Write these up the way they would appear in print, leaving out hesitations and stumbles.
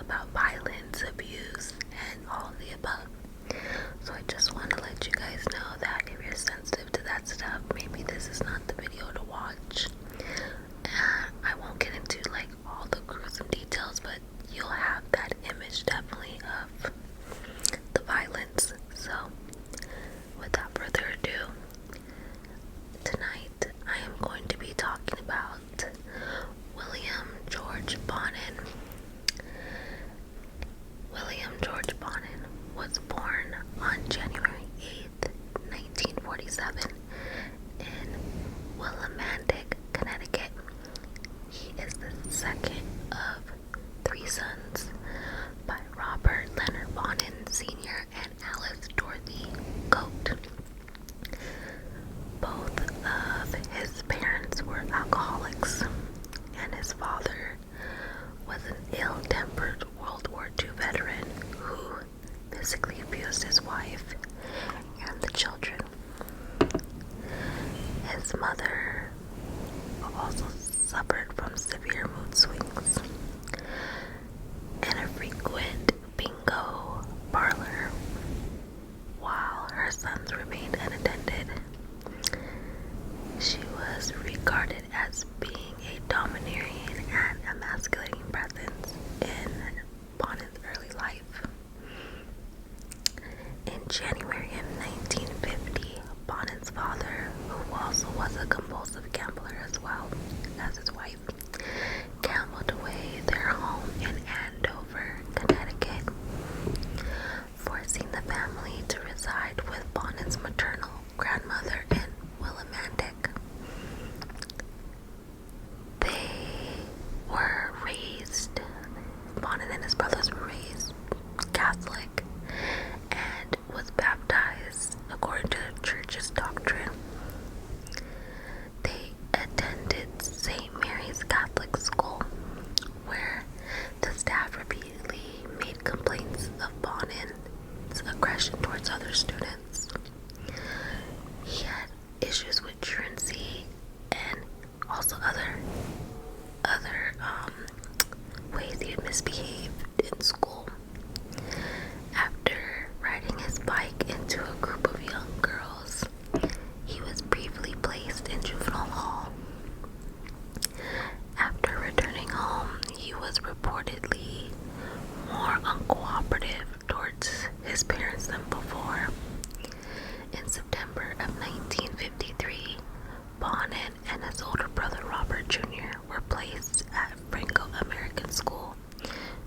about violence, abuse, and all of the above. So I just want to let you guys know that if you're sensitive to that stuff, maybe this is not the video to watch. I won't get into like all the gruesome details, but you'll have that image definitely of the violence. So without further ado, tonight I am going to be talking about William George Bonin. William George Bonin was born on January 8th, 1947 in Willimantic, Connecticut. He is the second of three sons by Robert Leonard Bonin Sr. and Alice Dorothy Coate. Both of his parents were alcoholics, and his father was an ill-tempered World War II veteran who physically abused his wife and the children. His mother also suffered from severe mood swings and a frequent bingo parlor while her sons remained unattended. She was regarded as being a domineering and emasculating presence in Bonin's early life. In January of 1950, Bonin's father, who also was a compulsive gambler as well as his wife, gambled away their home in Andover, Connecticut, forcing the family to reside with Bonin's maternal grandmother in Willimantic. They were raised, Bonin and his brothers were raised Catholic and was baptized according to the church's doctrine. They attended St. Mary's Catholic School, where the staff repeatedly made complaints of Bonin's aggression towards other students. He had issues with truancy and also other ways he had misbehaved in school. After riding his bike into a group of young girls, he was briefly placed in juvenile hall. After returning home, he was reportedly more uncooperative towards his parents than before. In September of 1953, Bonin and his older brother Robert Jr. were placed at Franco-American School,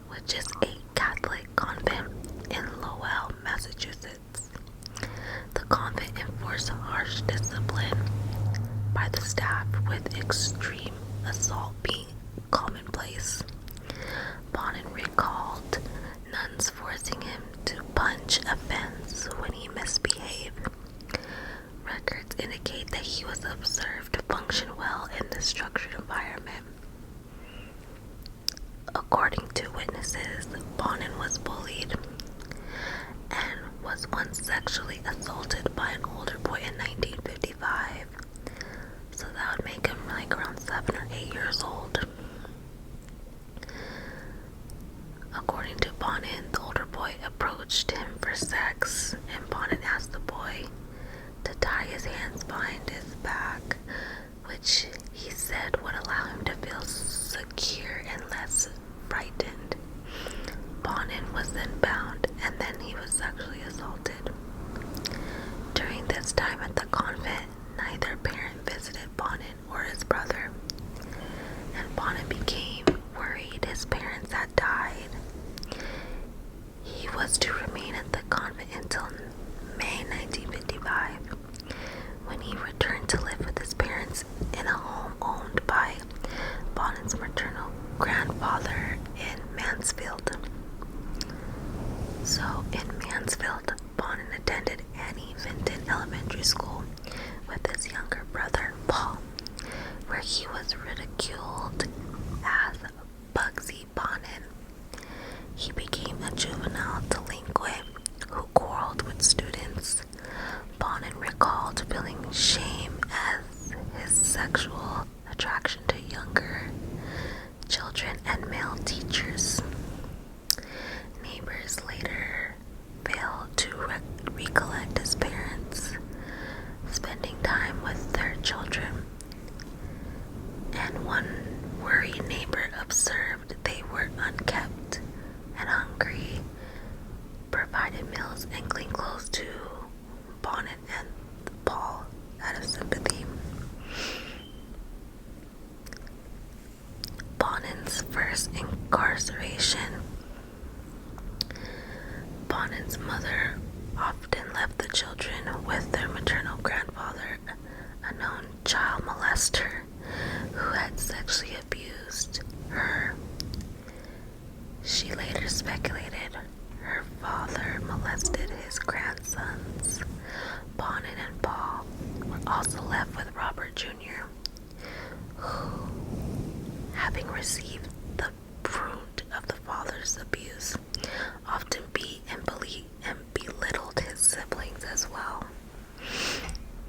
which is a Catholic convent in Lowell, Massachusetts. The convent enforced harsh discipline by the staff, with extreme assault being commonplace. Bonin recalled nuns forcing him to punch a fence when he misbehaved. Records indicate that he was observed to function well in this structured environment. According to witnesses, Bonin was bullied and was once sexually assaulted by an older boy in 1955. So that would make him like around 7 or 8 years old. According to Bonin, the older boy approached him for sex, and Bonin asked the boy to tie his hands behind his back, which he said would allow him to feel secure and less frightened. Bonin was then bound, and then he was sexually assaulted. During this time at the convent, neither parent visited Bonin or his brother, and Bonin became worried his parents had died. He was to remain at the convent until May 1955, when he returned to live with his parents in a home owned by Bonin's maternal grandfather in Mansfield. So in Mansfield, Bonin attended Annie Vinton Elementary School with his younger brother, Paul, where he was ridiculed as Bugsy Bonin. He became a juvenile delinquent who quarreled with students. Bonin recalled feeling shame as his sexual attraction to younger children and male teachers. hungry, provided meals and clean clothes to Bonnet and Paul out of sympathy. Bonnet's first incarceration. Bonnet's mother often left the children with their maternal grandfather, a known child molester who had sexually abused her. She later speculated her father molested his grandsons. Bonnet and Paul were also left with Robert Jr., who, having received the brunt of the father's abuse, often beat and belittled his siblings as well.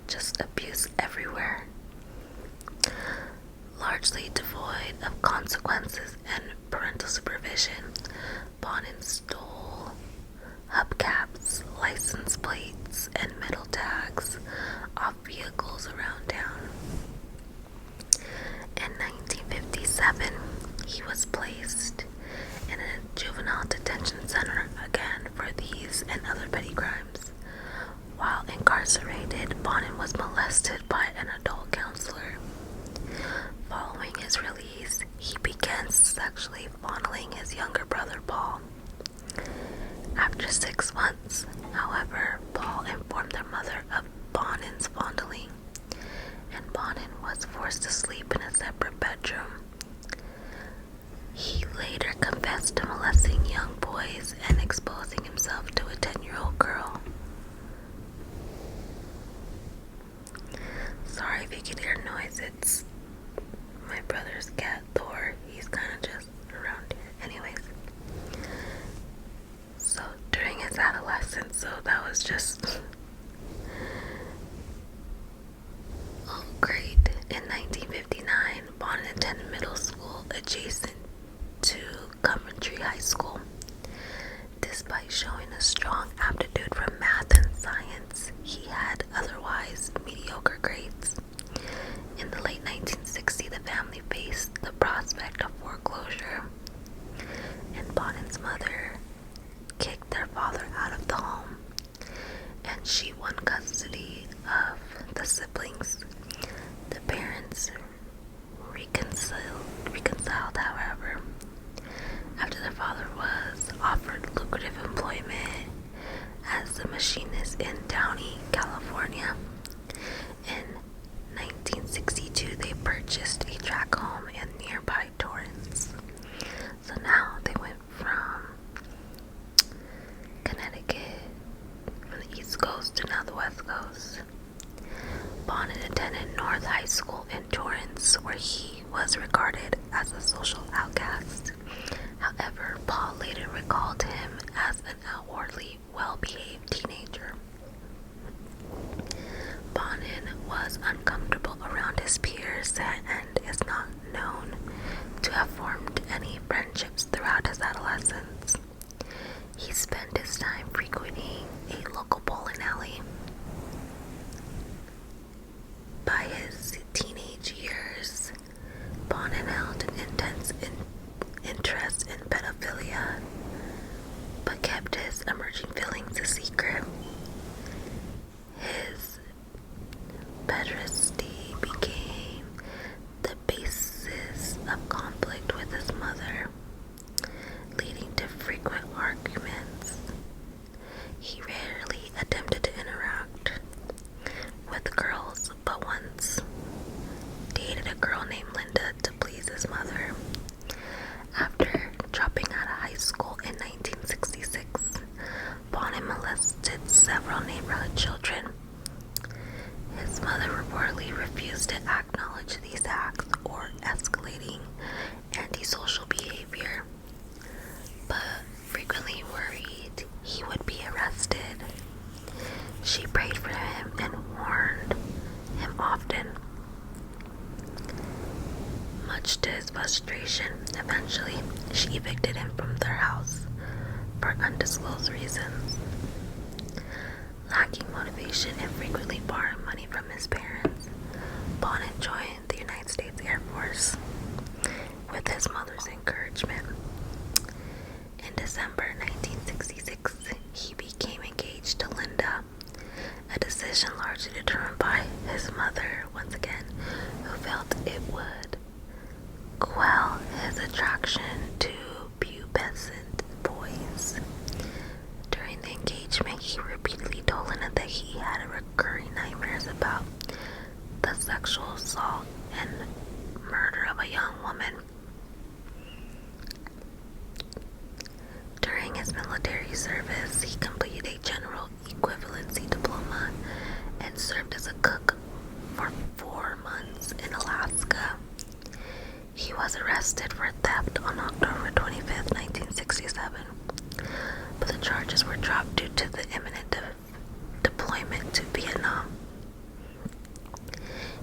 Just abuse everywhere. Largely devoid of consequences and parental supervision, Bonnet stole hubcaps, license plates, and metal tags off vehicles around town. In 1957, he was placed in a juvenile detention center again for these and other petty crimes. While incarcerated, Bonnet was molested by an adult counselor. Following his release, he began sexually fondling his younger brother Paul. After 6 months, however, Paul informed their mother of Bonnet's fondling, and Bonnet was forced to sleep in a separate bedroom. He later confessed to molesting young boys and exposing himself to a 10-year-old girl. Sorry if you can hear noise, it's my brother's cat, Thor. He's kind of just around here. Anyways. So, during his adolescence, so that was just... Oh, great. In 1959, Bonnet attended middle school adjacent to Coventry High School. Despite showing a strong aptitude for math and science, he had otherwise mediocre grades. In the late 1960s, the family faced the prospect of foreclosure, and Bonnet's mother kicked their father out of the home, and she won custody of the siblings. The parents reconciled, however, after their father was offered lucrative employment as a machinist in Downey, California. In 1962, they purchased a tract home in nearby Torrance. So now they went from Connecticut, from the East Coast to now the West Coast. Bonnet attended North High School in Torrance, where he was regarded as a social outcast. However, Paul later recalled him as an outwardly well-behaved teenager. Bonnet was uncomfortable around his peers and is not known to have formed any friendships throughout his adolescence. He spent his time frequenting a local bowling alley. By his teenage years, Bonnet held an intense interest in pedophilia, but kept his emerging feelings a secret. His pederasty became the basis of conflict with his mother, leading to frequent arguments. He rarely attempted to interact with girls, but once dated a girl named Linda to please his mother. After dropping out of high school in 1966, Bonnet molested several neighborhood children. His mother reportedly refused to acknowledge these acts or escalating antisocial behavior, but frequently worried he would be arrested. She prayed for him and warned him often. Much to his frustration, eventually she evicted him from their house for undisclosed reasons. Lacking motivation and frequently borrowing money from his parents, Bonnet joined the United States Air Force with his mother's encouragement. In December he repeatedly told Linda that he had recurring nightmares about the sexual assault and murder of a young woman. During his military service, he completed a general equivalency diploma and served as a cook for 4 months in Alaska. He was arrested for theft on October 25, 1967, but the charges were dropped due to the imminent deployment to Vietnam.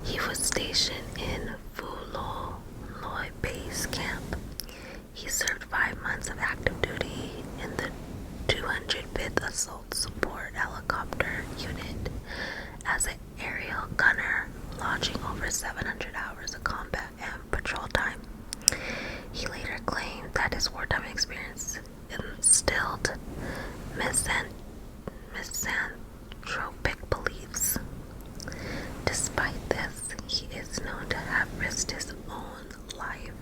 He was stationed in Phu Loi Base Camp. He served 5 months of active duty in the 205th Assault Support Helicopter Unit as an aerial gunner, lodging over 700 hours of combat and patrol time. He later claimed that his wartime experience instilled misanthropic beliefs. Despite this, he is known to have risked his own life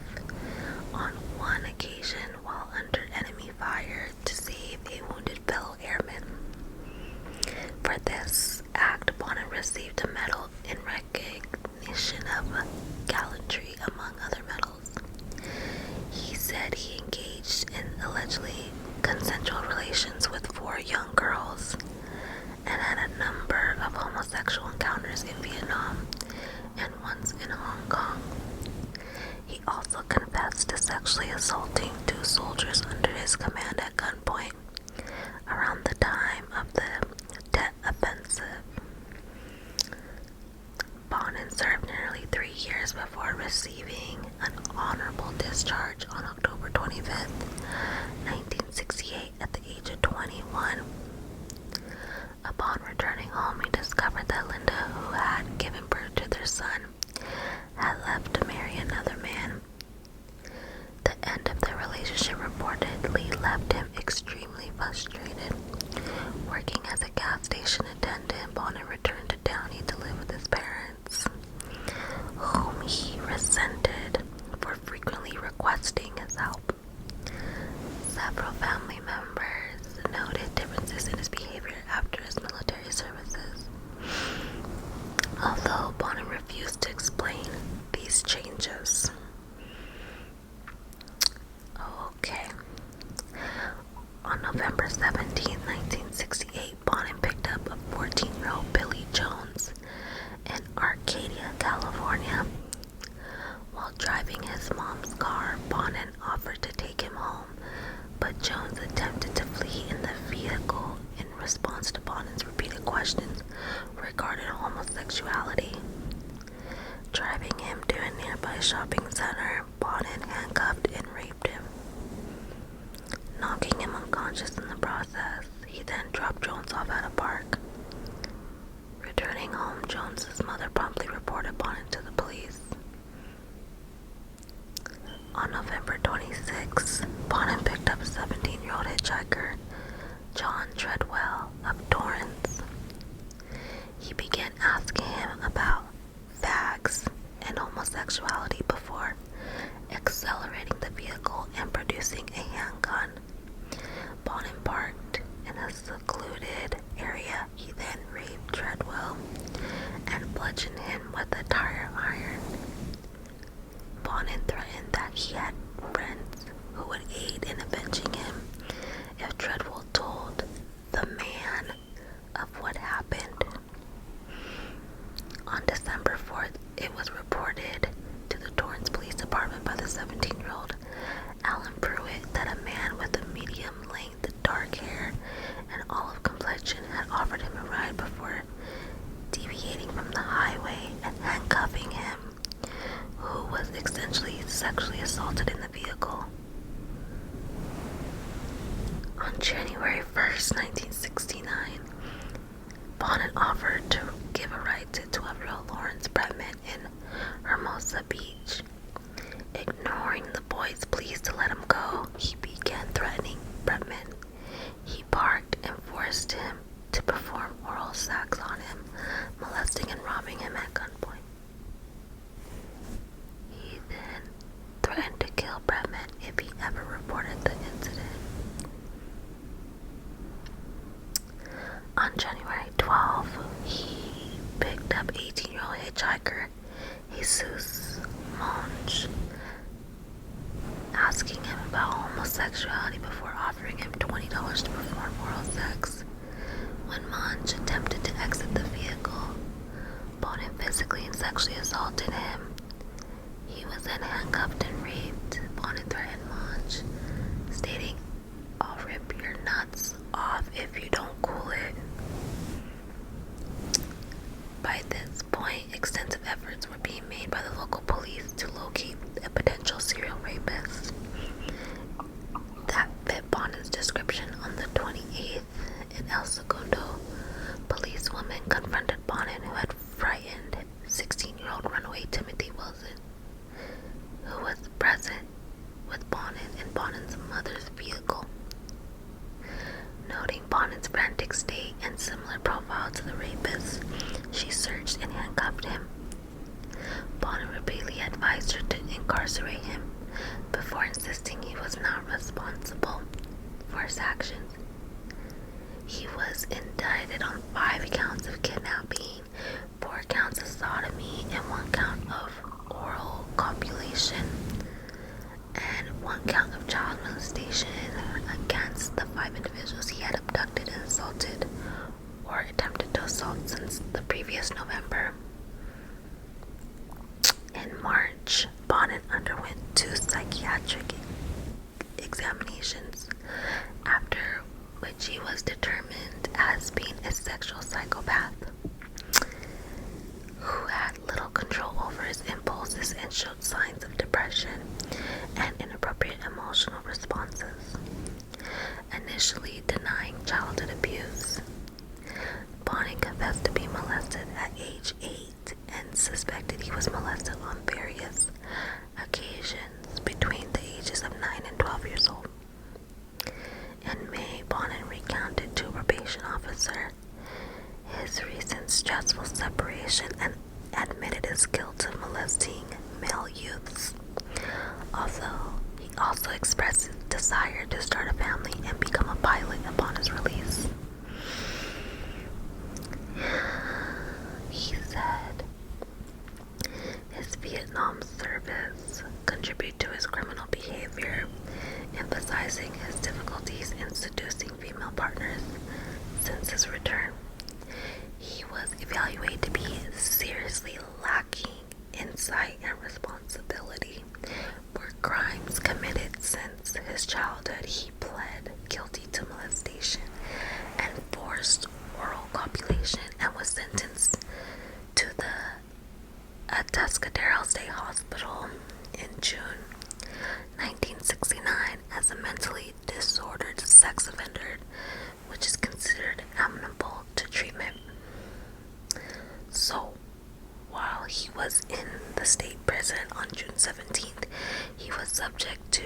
on one occasion while under enemy fire to save a wounded fellow airman. For this act, Bonin received a medal in recognition of gallantry, among other medals. He said he engaged in allegedly consensual relations with 4 young girls and had a number of homosexual encounters in Vietnam and once in Hong Kong. He also confessed to sexually assaulting 2 soldiers under his command at gunpoint around the time of the Tet Offensive. Bonin served nearly 3 years before receiving an honorable discharge on October 25, 1968, at the age of 21. Upon returning home, he discovered that Linda, who had given birth to their son, had left to marry another man. The end of their relationship reportedly left him extremely frustrated. Working as a gas station attendant, Bonin returned to Downey to live with his parents, whom he resented for frequently requesting his help. Several family members noted differences in his behavior after his military services, although Bonin refused to explain these changes. Okay. On November 17, 1968, Bonin picked up a 14-year-old Billy Jones in Arcadia, California. While driving his mom's car, Bonin offered to take him home, but Jones attempted to flee in the vehicle in response to Bonin's repeated questions regarding homosexuality. Driving him to a nearby shopping center, Bonin handcuffed and raped him, knocking him unconscious in the process. He then dropped Jones off at a park. Returning home, Jones's mother promptly reported Bonin to the police. On November 26, Bonin picked up a 17-year-old hitchhiker, John Treadwell, of Torrance. He began asking him about fags and homosexuality before accelerating the vehicle and producing a handgun. Bonin parked in a secluded area. He then raped Treadwell and bludgeoned him with a tire iron. Bonin threatened that he had friends who would aid in avenging him if Treadwell told the man of what happened. On December 4th, it was reported to the Torrance Police Department by the 17-year-old Alan Pruitt that a man with a medium-length dark hair and olive complexion had offered him a ride before deviating from the highway and handcuffing him, who was essentially sexually assaulted in the vehicle. On January 1st, 1969, Bonin offered to give a ride to 12-year-old Lawrence Bretman in Hermosa Beach. Ignoring the boy's pleas to let him go, he began threatening Bretman. He parked and forced him to perform oral sex on him, molesting and robbing him at gunpoint. He then threatened to kill Bretman if he ever reported the incident. On January 12, he picked up 18-year-old hitchhiker Jesus Monge, asking him about homosexuality before offering him $20 to perform oral sex. When Monge attempted to exit the vehicle, Bonin physically and sexually assaulted him. He was then handcuffed and raped. Bonin threatened Monge, stating, "I'll rip your nuts off if you don't cool it." By this point, extensive efforts were being made by the local police to locate a potential serial rapist that fit Bonin's description. On the 28th, in El Segundo, policewomen confronted Bonin, who had frightened 16-year-old runaway Timothy Wilson, who was present with Bonin in Bonin's mother's vehicle. Noting Bonin's frantic state and similar profile to the rapist, she searched and handcuffed him. Bonin repeatedly advised her to incarcerate him before insisting he was not responsible for his actions. He was indicted on 5 counts of kidnapping, 4 counts of sodomy, and 1 count of oral copulation, and 1 count of child molestation against the 5 individuals he had abducted and assaulted or attempted to assault since the previous November. In March, Bonin underwent 2 psychiatric examinations, after which he was determined as being a sexual psychopath who had little control over his impulses and showed signs of depression and inappropriate emotional responses, initially denying childhood abuse. Bonin confessed to being molested at age 8 and suspected he was molested on various occasions between the ages of 9 and 12 years old. In May, Bonin recounted to a probation officer his recent stressful separation and admitted his guilt of molesting male youths, although he also expressed his desire to start a family and become a pilot upon his release. He said his Vietnam service contributed to his criminal behavior, emphasizing his difficulties in seducing female partners. Since his return, he was evaluated to be seriously lacking insight and responsibility for crimes committed since his childhood. He pled guilty to molestation and forced oral copulation and was sentenced to the Atascadero State Hospital in June 1969 as a mentally disordered sex offender, which is considered amenable to treatment. So, while he was in the state prison on June 17th, he was subject to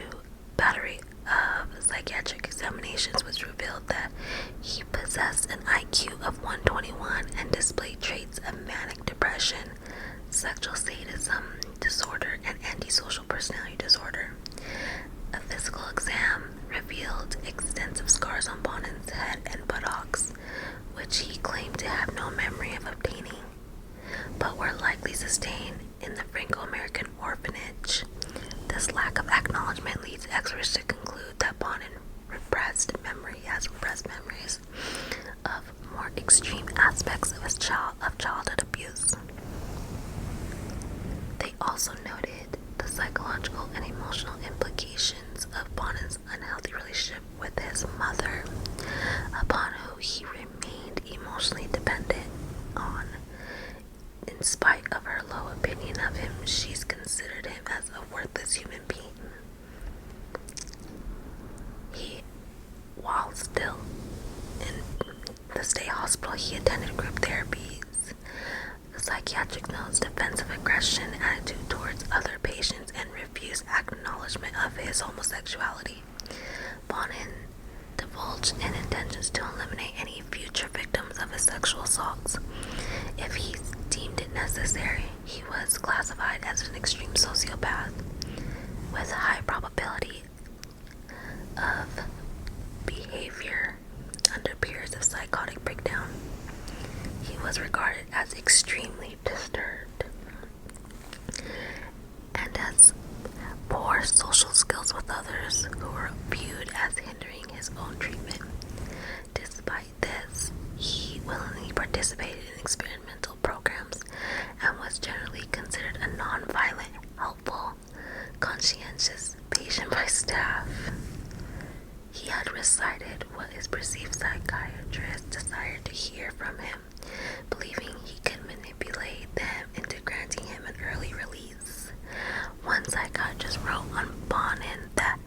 battery of psychiatric examinations, which revealed that he possessed an IQ of 121 and displayed traits of manic depression, sexual sadism disorder, and antisocial personality disorder. A physical exam revealed extensive scars on Bonin's head and buttocks, which he claimed to have no memory of obtaining, but were likely sustained in the Franco-American orphanage. This lack of acknowledgement leads experts to conclude that Bonin has repressed memories of more extreme aspects of his childhood abuse. They also noted the psychological and emotional implications of Bonin's unhealthy relationship with his mother, upon who he remained emotionally dependent on. In spite of her low opinion of him, she's considered him as a worthless human being. While still in the state hospital, he attended group therapies. The psychiatric notes defensive aggression attitude towards other patients and refused acknowledgement of his homosexuality. Bonin divulged in intentions to eliminate any future victims of his sexual assaults. If he deemed it necessary, he was classified as an extreme sociopath with a high probability of behavior under periods of psychotic breakdown. was regarded as extremely disturbed and has poor social skills with others who were viewed as hindering his own treatment. Despite this, he willingly participated in experimental programs and was generally considered a non-violent, helpful, conscientious patient by staff. He had recited what his perceived psychiatrist desired to hear from him, believing he could manipulate them into granting him an early release. One psychiatrist wrote on Bonin that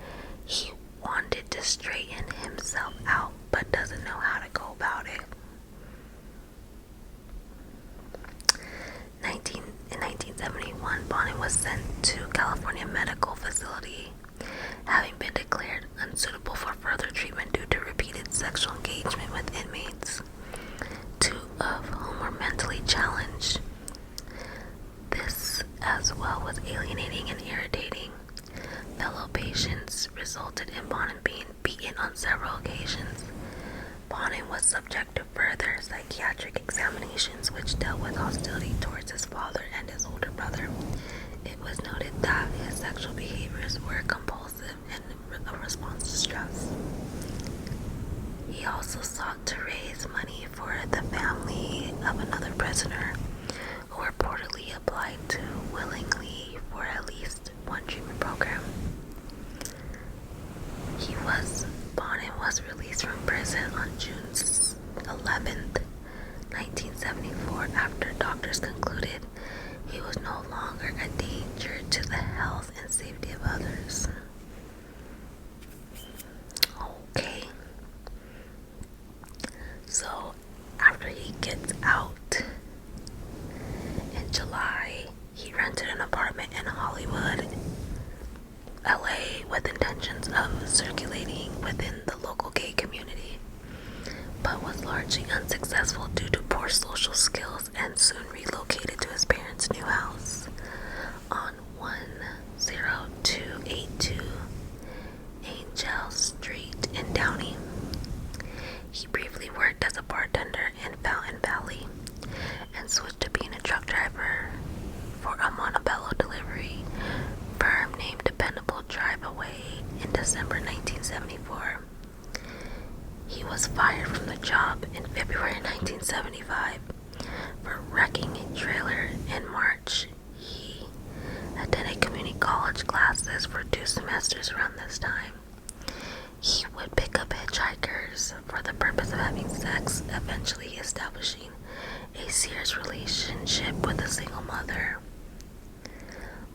he wanted to straighten himself out but doesn't know how to go about it. In 1971, Bonin was sent to California Medical Facility, having been declared unsuitable for further treatment due to repeated sexual engagement with inmates, 2 of whom were mentally challenged. This, as well, was alienating and irritating fellow patients, resulted in Bonin being beaten on several occasions. Bonin was subject to further psychiatric examinations which dealt with hostility towards his father and his older brother. It was noted that his sexual behaviors were compulsive and a response to stress. He also sought to raise money for the family of another prisoner who reportedly applied to willingly for at least one treatment program. Bonin was released from prison on June 11th, 1974, after doctors concluded he was no longer a danger to the health and safety of others. Okay. So, after he gets out in July, he rented an apartment in Hollywood, LA, with intentions of circulating within the local gay community, but was largely unsuccessful due to poor social skills and soon relocated to his parents' new house on 10282 Angel Street in Downey. He briefly worked as a bartender in Fountain Valley and switched to being a truck driver for a Montebello delivery firm named Dependable Drive Away in December 1974. He was fired from the job in February 1975 for wrecking a trailer. In March, he attended community college classes for 2 semesters around this time. He would pick up hitchhikers for the purpose of having sex, eventually establishing a serious relationship with a single mother.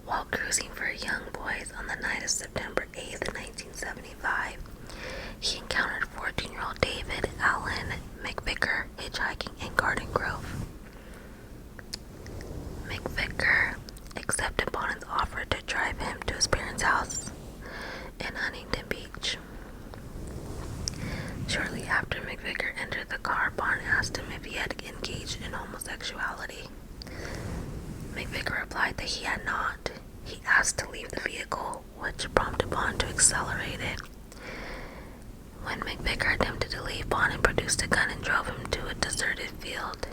While cruising for young boys on the night of September 8th, 1975, he encountered 14-year-old David Allen McVicker hitchhiking in Garden Grove. McVicker accepted Bonin's offer to drive him to his parents' house in Huntington Beach. Shortly after McVicker entered the car, Bonin asked him if he had engaged in homosexuality. McVicker replied that he had not. He asked to leave the vehicle, which prompted Bonin to accelerate it. When McVicker attempted to leave, Bonin produced a gun and drove him to a deserted field.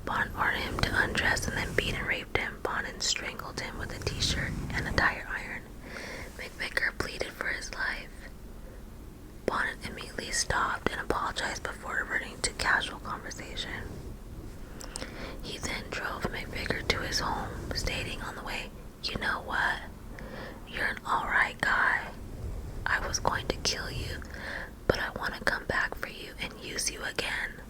Bonin ordered him to undress and then beat and raped him. Bonin strangled him with a t-shirt and a tire iron. McVicker pleaded for his life. Bonin immediately stopped and apologized before reverting to casual conversation. He then drove McVicker to his home, stating on the way, "You know what? You're an alright guy. I was going to kill you, but I want to come back for you and use you again."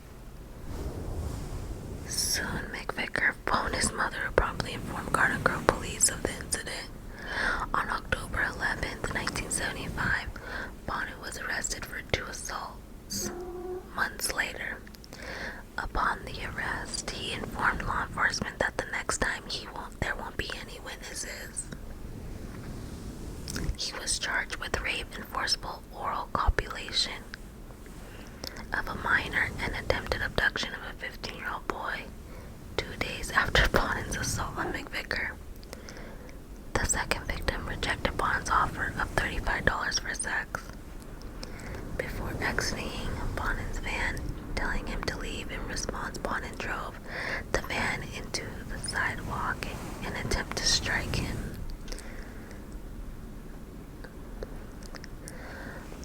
Soon, McVicker phoned his mother, who promptly informed Garden Grove police of the incident. On October 11th, 1975, Bonin was arrested for 2 assaults. Months later, upon the arrest, he informed law enforcement that the next time there won't be any witnesses. He was charged with rape and forcible oral copulation of a minor and attempted abduction of a 15-year-old boy 2 days after Bonin's assault on McVicker. The second victim rejected Bonin's offer of $35 for sex. Before exiting Bonin's van, telling him to leave. In response, Bonin drove the van into the sidewalk in an attempt to strike him.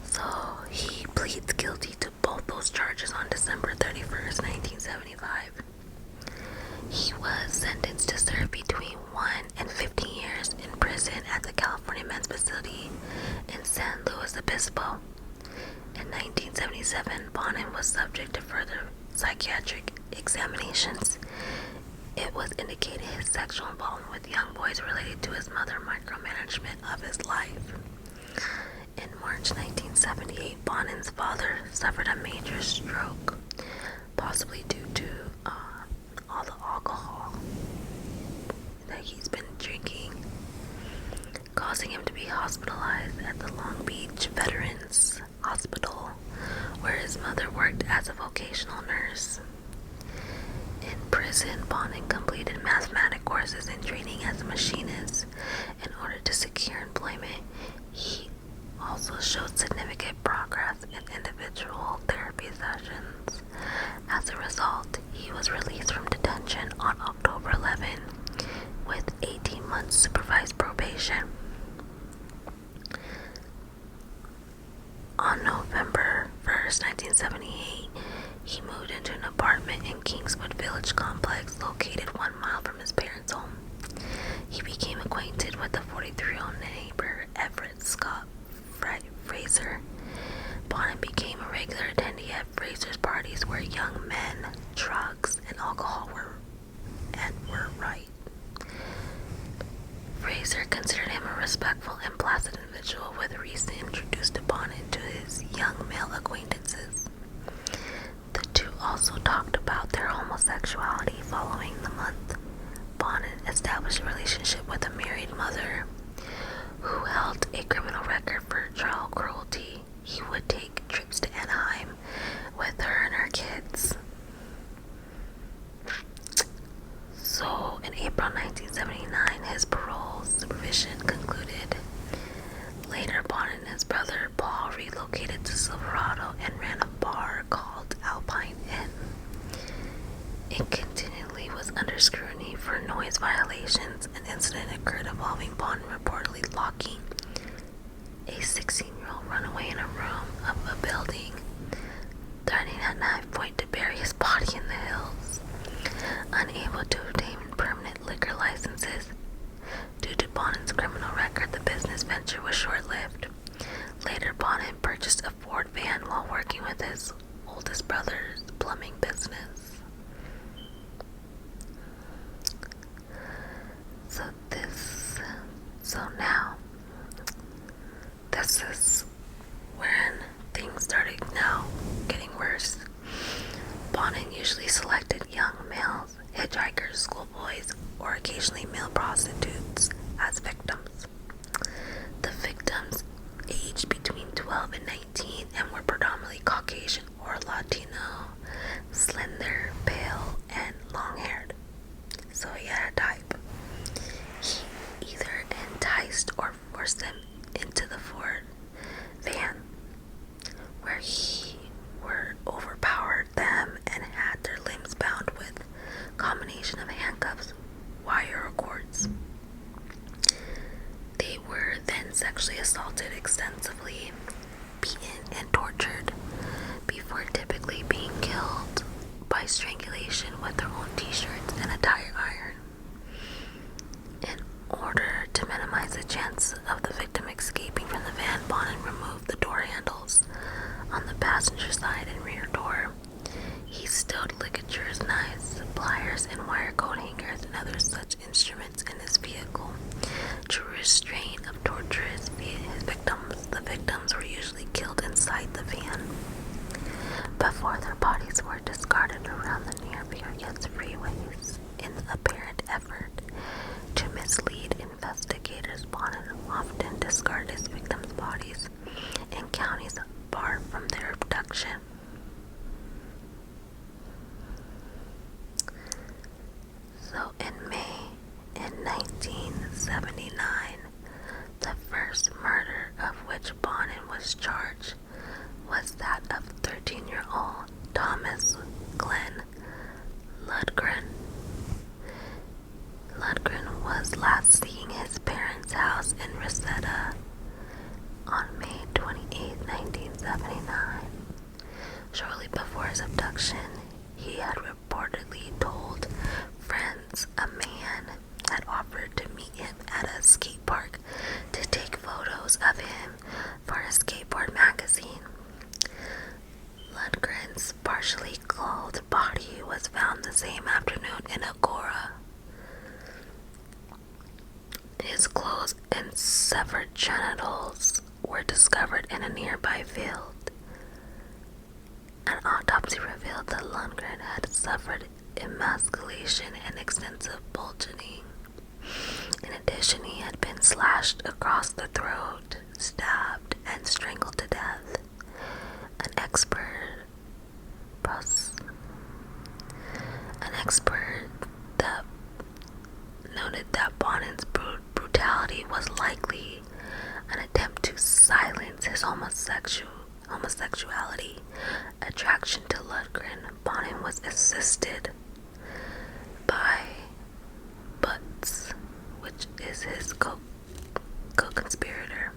So he pleads guilty to both those charges on December 31st, 1975. He was sentenced to serve between 1 and 15 years in prison at the California Men's Facility in San Luis Obispo. In 1977, Bonin was subject to further psychiatric examinations. It was indicated his sexual involvement with young boys related to his mother's micromanagement of his life. In March 1978, Bonin's father suffered a major stroke, possibly due to all the alcohol that he's been drinking, causing him to be hospitalized at the Long Beach Veterans Hospital, where his mother worked as a vocational nurse. In prison, Bonin completed mathematics courses and training as a machinist in order to secure employment. He also showed significant progress in individual therapy sessions. As a result, he was released from detention on October 11 with 18 months supervised probation. On November 1st, 1978, he moved into an apartment in Kingswood Village complex located 1 mile from his parents' home. He became acquainted with the 43-year-old neighbor Everett Scott Fraser. Bonin became a regular attendee at Fraser's parties where young men, drugs, and alcohol were right. Fraser considered him a respectful and placid individual with reason introduced to Bonin to his young male acquaintances. The two also talked about their homosexuality. Following the month, Bonin established a relationship with a married mother who held a criminal record for child cruelty. He would take trips to Anaheim with her and her kids. So in April 1979, his parole supervision concluded. Later, Bonin and his brother Paul relocated to Silverado and ran a bar called Alpine Inn. It continually was under scrutiny for noise violations. An incident occurred involving Bonin reportedly locking a 16-year-old runaway in a room of a building, threatening at knife point to bury his body in the hills. Unable to obtain permanent liquor licenses due to Bonin's criminal record, the business venture was short-lived. Later, Bonin purchased a Ford van while working with his oldest brother's plumbing business. So now, this is when things started now getting worse. Bonin usually selected young males, hitchhikers, schoolboys, or occasionally male prostitutes as victims. The victims aged between 12 and 19 and were predominantly Caucasian or Latino, slender, pale, and long-haired. So he had a type. He either enticed or forced them into the Ford van, where he overpowered them and had their limbs bound with a combination of handcuffs, wire, or cords. They were then sexually assaulted extensively, beaten, and tortured before typically being killed by strangulation with their own t-shirts and a tire iron. In order to minimize the chance of the victim escaping from the van, Bonin removed the door handles on the passenger side and rear door. He stowed ligatures, knives, pliers, and wire coat hangers and other such instruments in his vehicle to restrain or torture his victims. The victims were usually killed inside the van before their bodies were discarded around the near Vegas freeways in an apparent effort to mislead investigators. Bonin often discarded his victims' bodies in counties far from their abduction. So in May 1979, the first murder of which Bonin was charged was that Shortly before his abduction, he had reportedly told friends a man had offered to meet him at a skate park to take photos of him for a skateboard magazine. Lundgren's partially clothed body was found the same afternoon in Agora. His clothes and severed genitals were discovered in a nearby field. An autopsy revealed that Lundgren had suffered emasculation and extensive bulging. In addition, he had been slashed across the throat, stabbed, and strangled to death. An expert that noted that Bonin's brutality was likely an attempt to silence his homosexuality attraction to Lundgren. Bonin was assisted by Butts, which is his co-conspirator.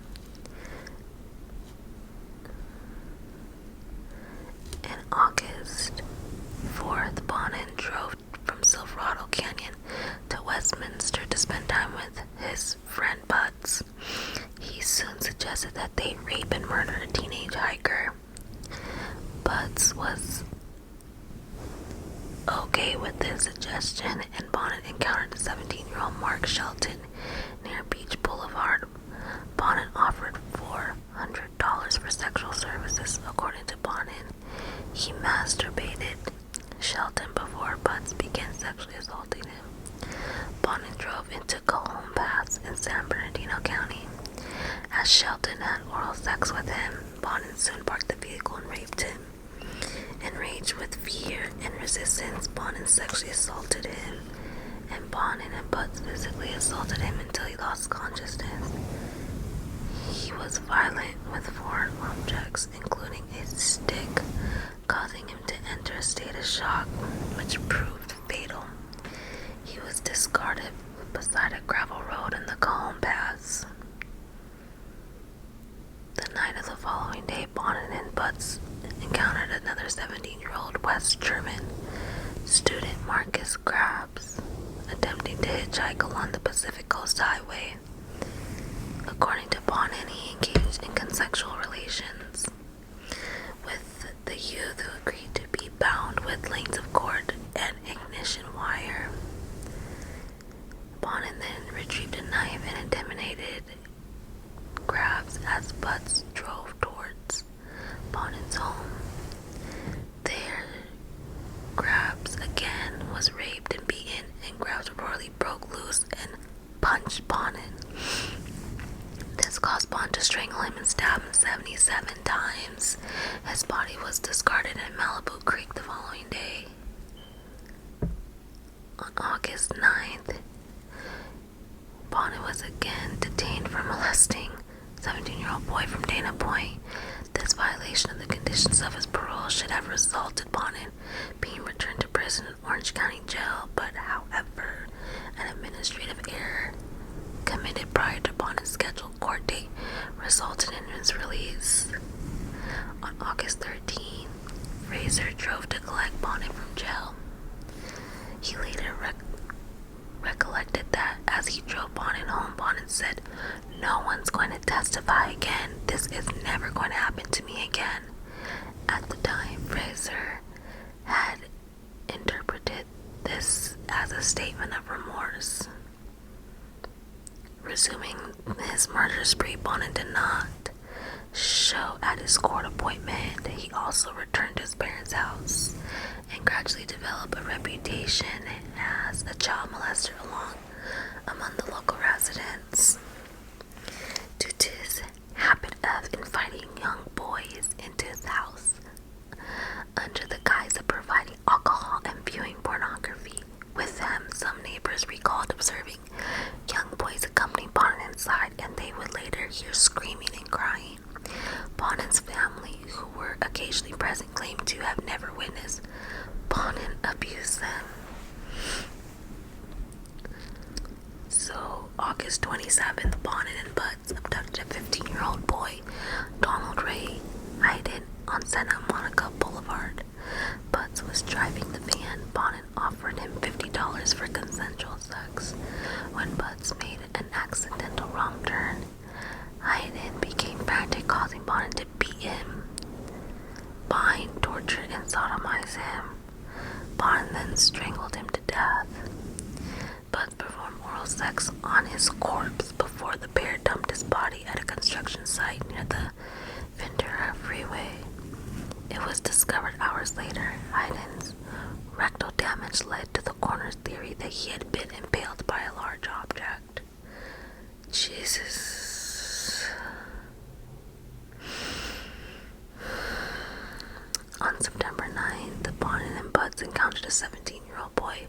In August 4th, Bonin drove from Silverado Canyon to Westminster to spend time with his friend Butts. He soon suggested that they rape and murder a teenage hiker. Butts was okay with this suggestion, and Bonin encountered the 17-year-old Mark Shelton near Beach Boulevard. Bonin offered $400 for sexual services. According to Bonin, he masturbated Shelton before Butts began sexually assaulting him. Bonin drove into Cajon Pass in San Bernardino County. As Shelton had oral sex with him, Bonin soon parked the vehicle and raped him. Enraged with fear and resistance, Bonin sexually assaulted him, and Bonin and Butts physically assaulted him until he lost consciousness. He was violent with foreign objects, including a stick, causing him to enter a state of shock, which proved fatal. He was discarded beside a gravel road in the Cajon Pass. The night of the following day, Bonin and Butts encountered another 17-year-old West German student, Marcus Krabs, attempting to hitchhike along the Pacific Coast Highway. According to Bonin, he engaged in consensual relations with the youth, who agreed to be bound with lengths of cord and ignition wire. Bonin then retrieved a knife and intimidated Krabs as Butts drove towards Bonin's home. There, Krabs again was raped and beaten, and Krabs reportedly broke loose and punched Bonin. This caused Bonin to strangle him and stab him 77 times. His body was discarded in Malibu Creek the following day. On August 9th, Bonin was again detained for molesting 17-year-old boy from Dana Point. This violation of the conditions of his parole should have resulted Bonin being returned to prison in Orange County Jail, but however, an administrative error committed prior to Bonin's scheduled court date resulted in his release. On August 13, Fraser drove to collect Bonin from jail. He later recollected that as he drove Bonin home, Bonin said, "No one's going to testify again. This is never going to happen to me again." At the time, Fraser had interpreted this as a statement of remorse. Resuming his murder spree, Bonin did not show at his court appointment. He also returned to his parents' house and gradually developed a reputation as a child molester among the local residents. Due to his habit of inviting young boys into his house under the guise of providing alcohol and viewing pornography with them, some neighbors recalled observing young boys accompanying Bonin inside, and they would later hear screaming and crying. Bonin's family, who were occasionally present, claimed to have never witnessed Bonin abuse them. So, August 27th, Bonin and Butts abducted a 15-year-old boy, Donald Ray hiding on Santa Monica Boulevard. Butts was driving the van. Bonin offered him $50 for consensual sex. When Butts made an accidental wrong turn, Hayden became frantic, causing Bonin to beat him, bind, torture, and sodomize him. Bonin then strangled him to death. Butts performed oral sex on his corpse before the pair dumped his body at a construction site near the Ventura Freeway. It was discovered hours later. Hayden's rectal damage led to the coroner's theory that he had been impaled by a large object. Jesus. On September 9th, Bonin and Butts encountered a 17-year-old boy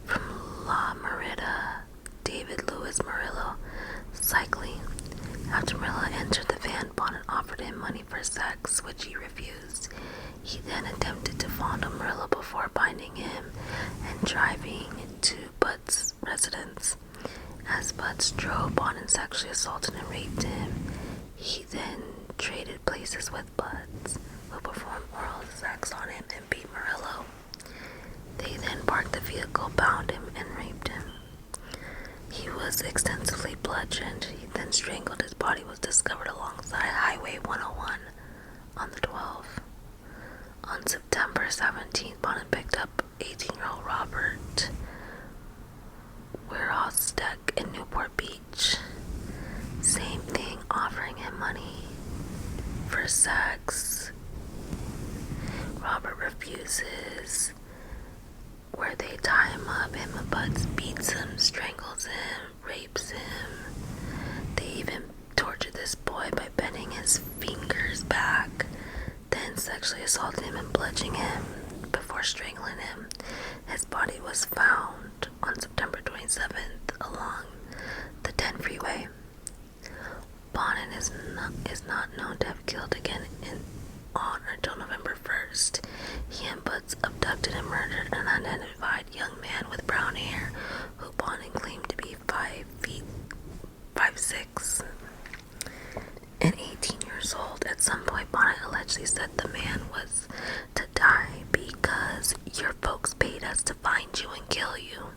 from La Merida, David Louis Murillo, cycling. After Murillo entered the van, Bonin offered him money for sex, which he refused. He then attempted to fondle Murillo before binding him and driving to Butts' residence. As Butts drove, Bonin sexually assaulted and raped him. He then traded places with Butts, who performed oral sex on him and beat Murillo. They then parked the vehicle, bound him, and raped him. He was extensively bludgeoned. He then strangled. His body was discovered alongside Highway 101 on the 12th. On September 17th, Bonin picked up 18-year-old Robert Wierostek in Newport Beach. Same thing, offering him money for sex. Robert refuses, where they tie him up. Him and Butts beats him, strangles him, rapes him. They even torture this boy by bending his fingers back, then sexually assaulting him and bludgeoning him before strangling him. His body was found on September 27th along the 10 freeway. Bonin is not known to have killed again on until November 1st. He and Butts abducted and murdered an unidentified young man with brown hair who Bonin claimed to be 5'6" and 18 years old. At some point, Bonin allegedly said the man was to die because your folks paid us to find you and kill you.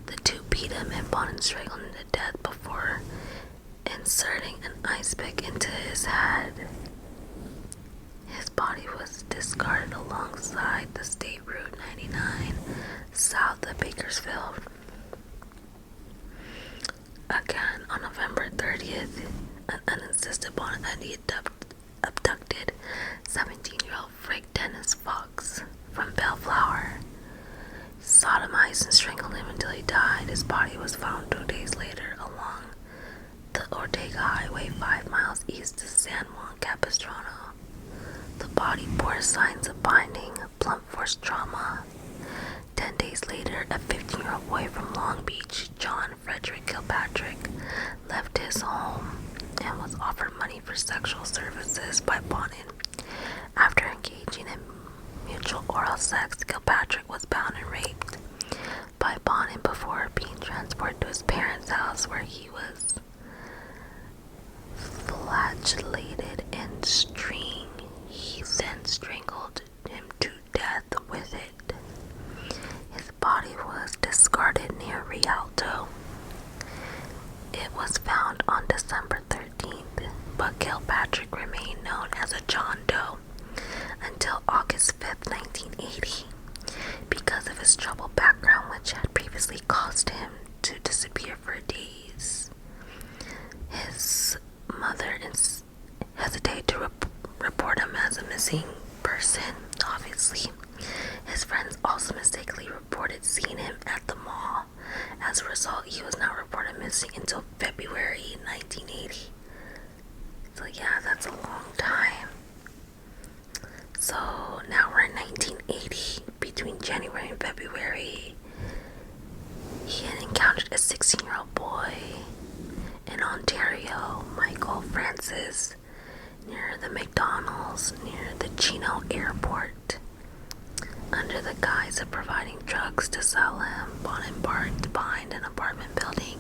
The two beat him and Bonin strangled him to death before inserting an ice pick into his head. His body was discarded alongside the State Route 99 south of Bakersfield. Again, on November 30th, an uninsisted Bonin abducted 17-year-old Frank Dennis Fox from Bellflower, sodomized and strangled him until he died. His body was found 2 days later along the Ortega Highway 5 miles east of San Juan Capistrano. The body bore signs of binding, blunt force trauma. 10 days later, a 15-year-old boy from Long Beach, John Frederick Kilpatrick, left his home and was offered money for sexual services by Bonin. After engaging in mutual oral sex, Kilpatrick was bound and raped by Bonin before being transported to his parents' house, where he was flagellated and stringed. He then strangled him to death with it. His body was discarded near Rialto. It was found on December 13th, but Kilpatrick remained known as a John Doe until August 5th, 1980, because of his troubled background, which had previously caused him to disappear for days. His mother hesitated to report him as a missing person, obviously. His friends also mistakenly reported seeing him at the mall. As a result, he was not reported missing until February 1980. So yeah, that's a long time. So now we're in 1980. Between January and February, he had encountered a 16-year-old boy in Ontario, Michael Francis, near the McDonald's near the Chino Airport. Under the guise of providing drugs to sell him, Bonin parked behind an apartment building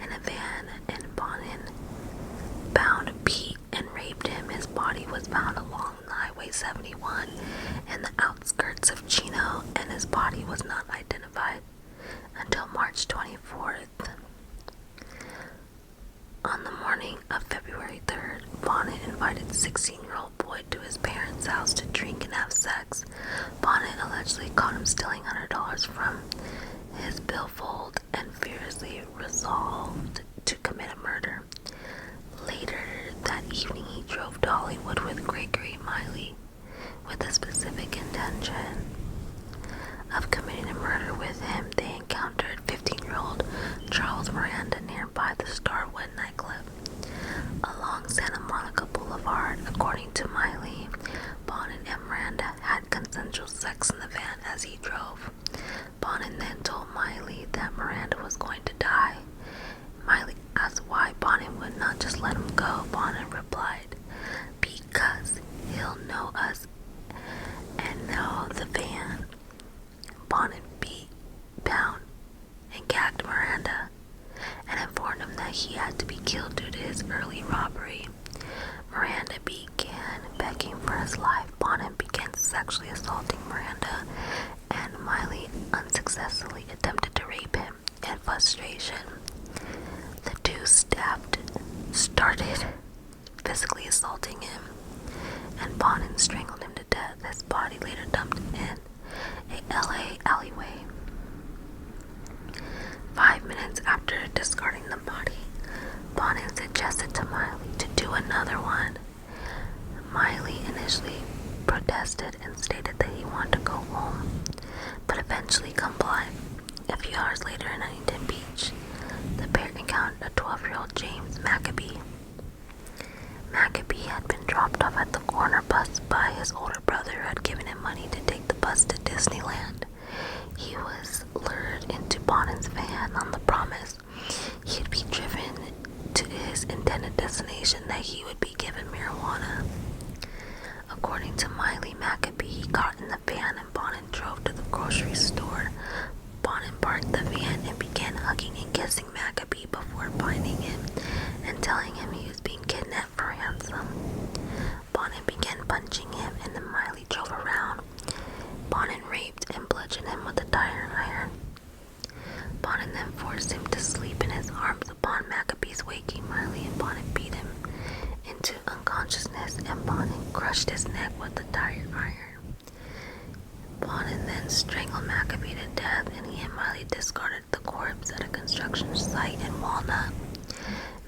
in a van, and Bonin bound, beat, and raped him. His his body was found along Highway 71 in the outskirts of Chino, and his body was not identified until March 24th. On the morning of February 3rd, Bonnet invited 16-year-old Boyd to his parents' house to drink and have sex. Bonnet allegedly caught him stealing $100 from his billfold and furiously resolved to commit a murder. Later that evening, he drove to Hollywood with Gregory Miley with a specific intention of committing a murder with him. They encountered 15-year-old Charles Miranda nearby the Starwood nightclub along Santa Monica Boulevard. According to Miley, Bonnet and Miranda had consensual sex in the van as he drove. Bonnet then told Miley that Miranda was going to die. Miley asked why Bonnet would not just let him go. Bonnet replied, "Because he'll know us and know the van." Bonnet beat, bound, and gagged Miranda and informed him that he had to be killed due to his early robbery. Miranda began begging for his life. Bonnet began sexually assaulting Miranda, and Miley unsuccessfully attempted to rape him. In frustration, the two started physically assaulting him, and Bonnet strangled him to death. His body later dumped in a LA alleyway. 5 minutes after discarding the body, Bonnet suggested to Miley to do another one. Miley initially protested and stated that he wanted to go home, but eventually complied. A few hours later in Huntington Beach, the pair encountered a 12-year-old James Maccabee. Maccabee had been dropped off at the corner bus by his older brother, who had given him money to take the bus to Disneyland. He was lured into Bonnet's van on the promise he'd be driven to his intended destination, that he would be given marijuana. According to Miley, Maccabee got in the van and Bonnet drove to the grocery store. Bonnet parked the van and began hugging and kissing Maccabee before binding him and telling him he was being kidnapped for ransom. Bonnet began punching him, and then Miley drove around. Bonnet raped and bludgeoned him with a tire iron. Bonnet then forced him to sleep in his arms. Upon Maccabee's waking, Miley and Bonnet beat him into unconsciousness, and Bonnet crushed his neck with the tire iron. Bonnet then strangled Maccabee to death, and he and Miley discarded the corpse at a construction site in Walnut.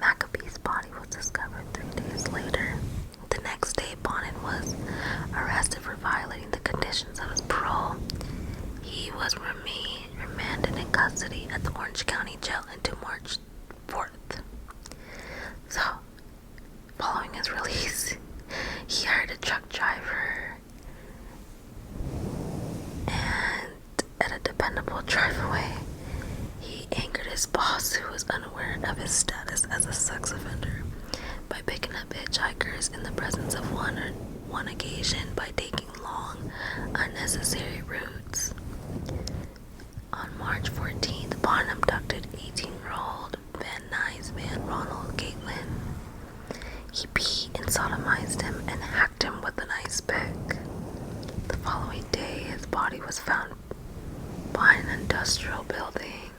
Maccabee's body was discovered 3 days later. The next day, Bonnet was arrested for violating the conditions of his parole. He was remanded in custody at the Orange County Jail until March 4th. So, following his release, he hired a truck driver, and at a dependable driveway, he angered his boss, who was unaware of his status as a sex offender, by picking up hitchhikers in the presence of one occasion by taking long, unnecessary routes. On March 14th, Bonnet abducted 18-year-old Van Nuys man Ronald Gatelin. He beat and sodomized him and hacked him with an ice pick. The following day, his body was found by an industrial building.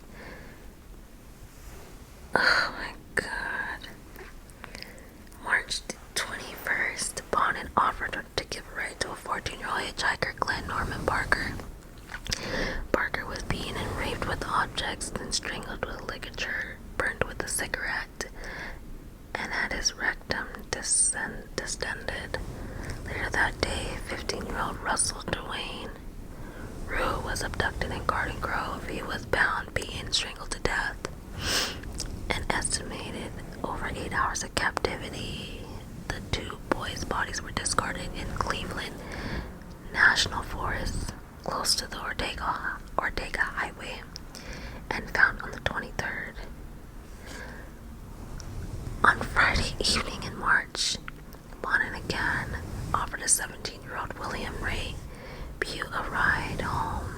Oh my god. March 21st, Bonnet offered to give a ride to a 14-year-old hitchhiker, Glenn Norman Parker. Parker was beaten and raped with objects, then strangled with ligature, burned with a cigarette, and had his rectum distended. Later that day, 15-year-old Russell Dwayne Rue was abducted in Garden Grove. He was bound, beaten, strangled to death, and estimated over 8 hours of captivity. The two boys' bodies were discarded in Cleveland National Forest, close to the Ortega Highway, and found on the 23rd. On Friday evening in March, Bonnet again offered a 17-year-old William Ray Pugh a ride home.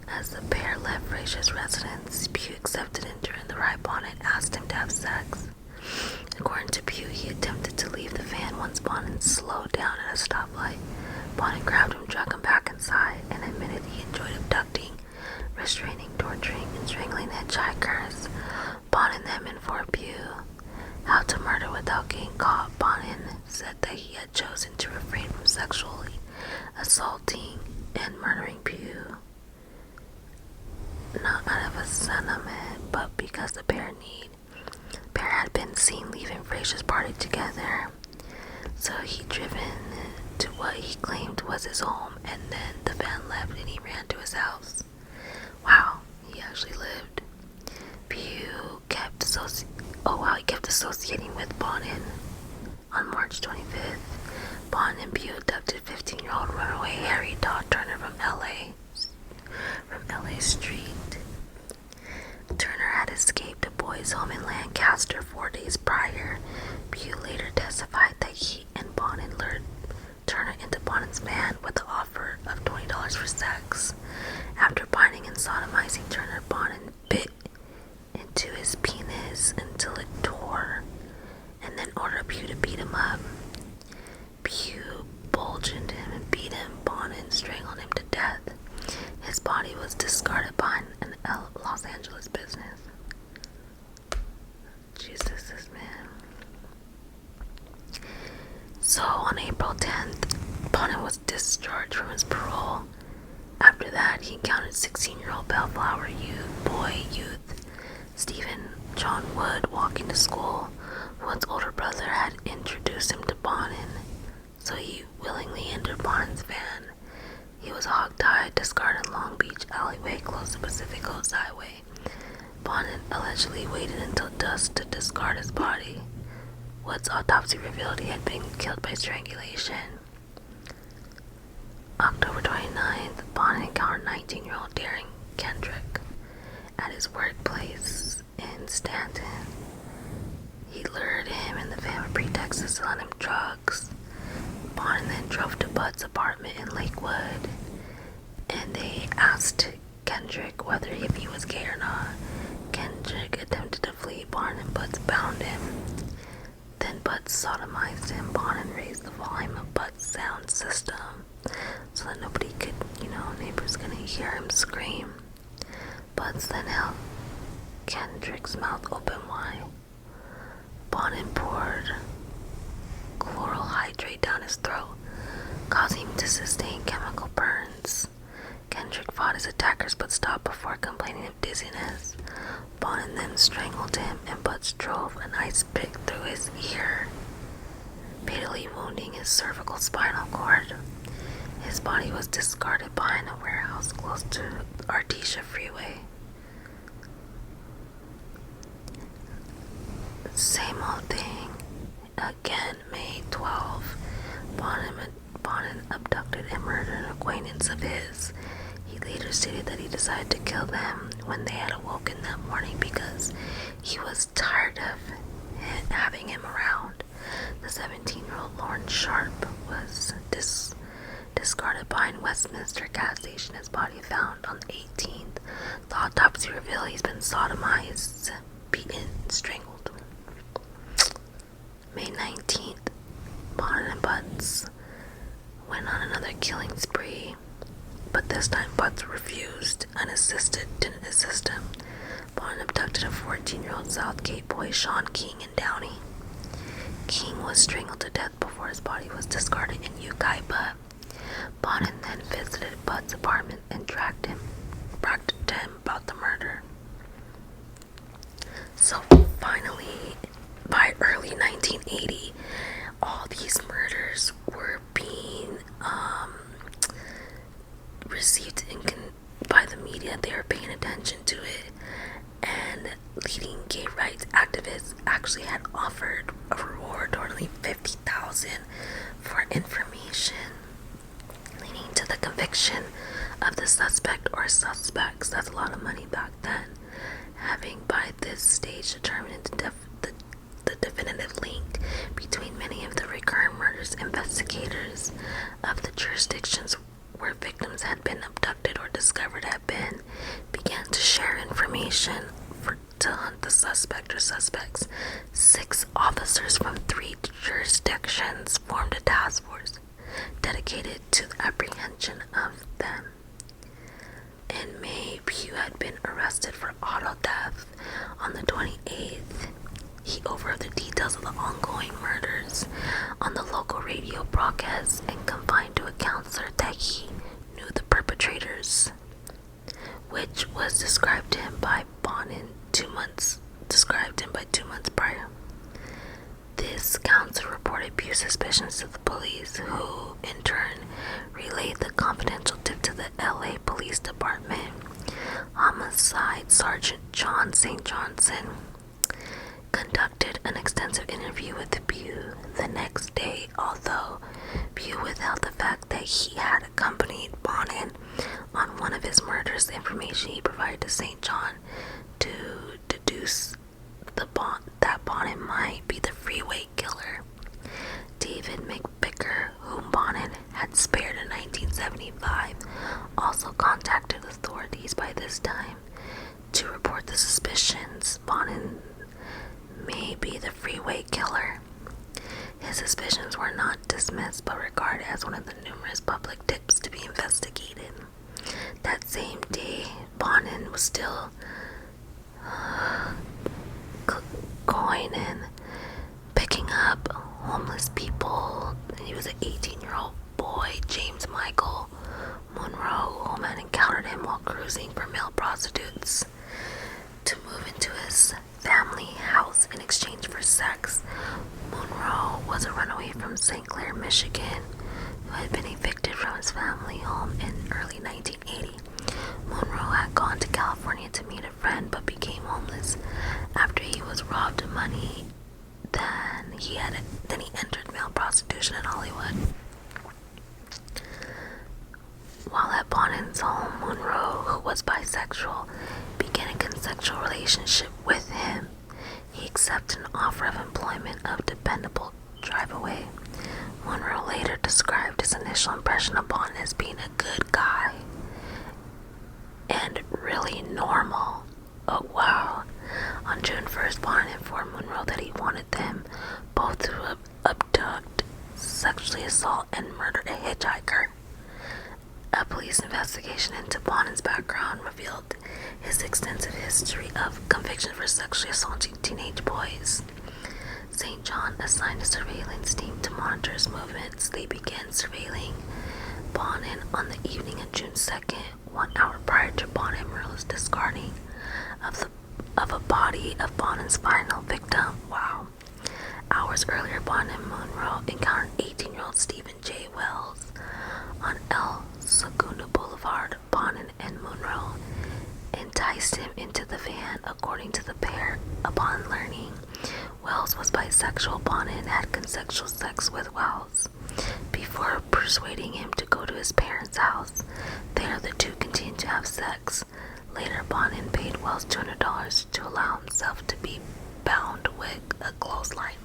As the pair left Frazier's residence, Pugh accepted, and during the ride, Bonnet asked him to have sex. According to Pew, he attempted to leave the van once Bonin slowed down at a stoplight. Bonin grabbed him, dragged him back inside, and admitted he enjoyed abducting, restraining, torturing, and strangling hitchhikers. Bonin then informed Pew how to murder without getting caught. Bonin said that he had chosen to refrain from sexually assaulting and murdering Pew, not out of a sentiment, but because the pair had been seen leaving Fraser's party together. So he'd driven to what he claimed was his home, and then the van left and he ran to his house. Wow, he actually lived. Pew kept associating with Bonin. On March 25th, Bonin and Pew abducted 15-year-old runaway Harry Todd Turner from LA Street. Turner had escaped a boys' home in Lancaster 4 days prior. Pew later testified that he and Bonin lured Turner into Bonin's van with the offer of $20 for sex. After binding and sodomizing Turner, Bonin bit into his penis until it tore, and then ordered Pew to beat him up. Pew bulged him and beat him. Bonin strangled him to death. His body was discarded behind an Los Angeles business. Jesus, this man. So on April 10th, Bonin was discharged from his parole. After that, he encountered 16-year-old Bellflower youth Stephen John Wood walking to school. Wood's older brother had introduced him to Bonin, so he willingly entered Bonin's van. He was hog-tied, discarded in Long Beach alleyway close to Pacific Coast Highway. Bonin allegedly waited until dusk to discard his body. Wood's autopsy revealed he had been killed by strangulation. October 29th, Bonin encountered 19-year-old Darren Kendrick at his workplace in Stanton. He lured him in the van with pretext to selling him drugs. Bonin then drove to Bud's apartment in Lakewood, and they asked Kendrick whether if he was gay or not. Kendrick attempted to flee. Bonin and Bud bound him. Then Bud sodomized him. Bonin raised the volume of Bud's sound system so that nobody could, neighbors couldn't hear him scream. Bud's then held Kendrick's mouth open wide. Bonin poured chloral hydrate down his throat, causing him to sustain chemical burns. Kendrick fought his attackers but stopped before complaining of dizziness. Bonin then strangled him, and Bud drove an ice pick through his ear, fatally wounding his cervical spinal cord. His body was discarded behind a warehouse close to Artesia Freeway. Same old thing. Again, May 12. Bonin abducted and murdered an acquaintance of his. He later stated that he decided to kill them when they had awoken that morning because he was tired of having him around. The 17-year-old Lauren Sharp was discarded behind Westminster gas station. His body found on the 18th. The autopsy revealed he's been sodomized, beaten, strangled. May 19th, Bonin and Butts went on another killing spree, but this time Butts refused, didn't assist him. Bonin abducted a 14-year-old Southgate boy, Sean King, in Downey. King was strangled to death before his body was discarded in Ukaipa. Bonin then visited Butts' apartment and bragged to him about the murder. So finally, by early 1980, all these murders were being received by the media. They were paying attention to it, and leading gay rights activists actually had offered a reward totaling $50,000 for information, leading to the conviction of the suspect or suspects. That's a lot of money back then. Having by this stage determined the definitive link between many of the recurrent murders, investigators of the jurisdictions where victims had been abducted or discovered had been began to share information to hunt the suspect or suspects. 6 officers from 3 jurisdictions formed a task force dedicated to the apprehension of them. In May, Pugh had been arrested for auto theft. On the 28th, he overheard the details of the ongoing murders on the local radio broadcast and confided to a counselor that he knew the perpetrators, which was described to him by Bonin 2 months prior. This counselor reported Pugh's suspicions to the police, who in turn relayed the confidential tip to the LA Police Department. Homicide Sergeant John St. Johnson conducted an extensive interview with Pugh the next day, although Pugh withheld the fact that he had accompanied Bonin on one of his murders. The information he provided to St. John to deduce that Bonin might be the Freeway Killer. David McVicker, whom Bonin had spared in 1975, also contacted authorities by this time to report the suspicions Bonin may be the Freeway Killer. His suspicions were not dismissed but regarded as one of the numerous public tips to be investigated. That same day, Bonin was still going and picking up homeless people. He was an 18-year-old boy, James Michael Monroe, whom had encountered him while cruising for male prostitutes to move into his family house in exchange for sex. Monroe was a runaway from St. Clair, Michigan, who had been evicted from his family home in early 1980. Monroe had gone to California to meet a friend but became homeless after he was robbed of money. Then he entered male prostitution in Hollywood. While at Bonin's home, Monroe, who was bisexual, began a consensual relationship with him. He accepted an offer of employment of dependable drive-away. Monroe later described his initial impression of Bonin as being a good guy and really normal. Oh wow. On June 1st, Bonin informed Monroe that he wanted them both to abduct, sexually assault, and murder a hitchhiker. A police investigation into Bonin's background revealed his extensive history of conviction for sexually assaulting teenage boys. St. John assigned a surveillance team to monitor his movements. They began surveilling Bonin on the evening of June 2nd, 1 hour prior to Bonin and Monroe's discarding of a body of Bonin's final victim. Wow. Hours earlier, Bonin and Monroe encountered 18-year-old Stephen J. Wells on El Segundo Boulevard. Bonin and Monroe enticed him into the van. According to the pair, upon learning Wells was bisexual, Bonin had consensual sex with Wells before persuading him to go to his parents' house. There, the two continued to have sex. Later, Bonin paid Wells $200 to allow himself to be bound with a clothesline.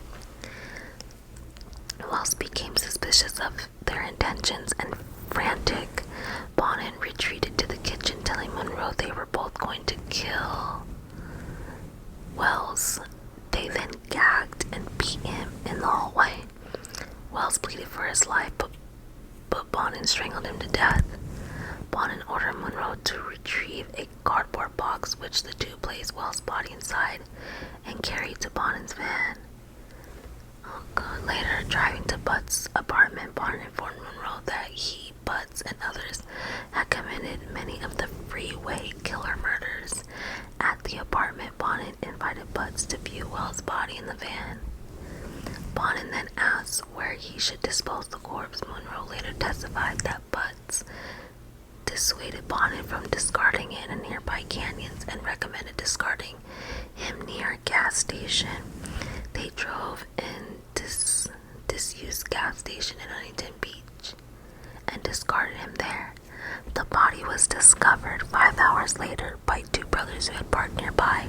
Wells became suspicious of their intentions and frantic. Bonin retreated to the kitchen, telling Monroe they were both going to kill Wells. They then gagged and beat him in the hallway. Wells pleaded for his life, but Bonin strangled him to death. Bonin ordered Monroe to retrieve a cardboard box, which the two placed Wells' body inside and carried to Bonin's van. Later, driving to Butt's apartment, Bonin informed Monroe that he, Butts, and others had committed many of the Freeway Killer murders. At the apartment, Bonin invited Butts to view Wells' body in the van. Bonin then asked where he should dispose the corpse. Monroe later testified that Butts dissuaded Bonin from discarding it in nearby canyons and recommended discarding him near a gas station. They drove in this disused gas station in Huntington Beach and discarded him there. The body was discovered 5 hours later by two brothers who had parked nearby.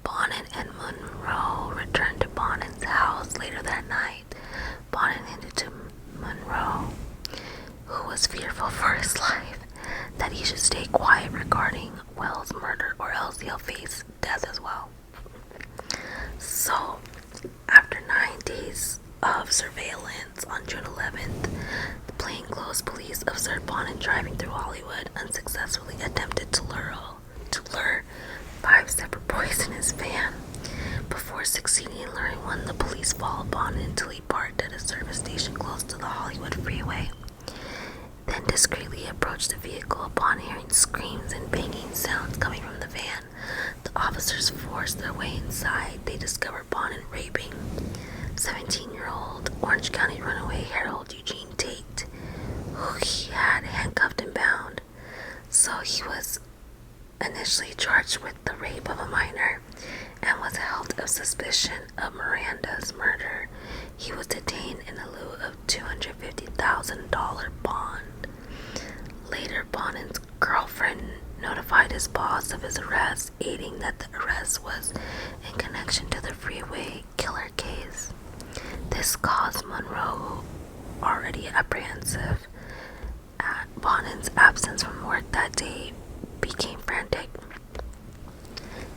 Bonin and Monroe returned to Bonin's house later that night. Bonin hinted to Monroe, who was fearful for his life, that he should stay quiet regarding Wells' murder or else he'll face death as well. surveillance. On June 11th, the plainclothes police observed Bonin driving through Hollywood, unsuccessfully attempted to lure 5 separate boys in his van. Before succeeding in luring one, the police followed Bonin until he parked at a service station close to the Hollywood freeway, then discreetly approached the vehicle. Upon hearing screams and banging sounds coming from the van, the officers forced their way inside. They discovered Bonin raping 17-year-old Orange County runaway Harold Eugene Tate, who he had handcuffed and bound. So he was initially charged with the rape of a minor and was held of suspicion of Miranda's murder. He was detained in lieu of $250,000 bond. Later, Bonin's girlfriend notified his boss of his arrest, aiding that the arrest was in connection to the Freeway Killer case. This caused Monroe, already apprehensive at Bonin's absence from work that day, became frantic.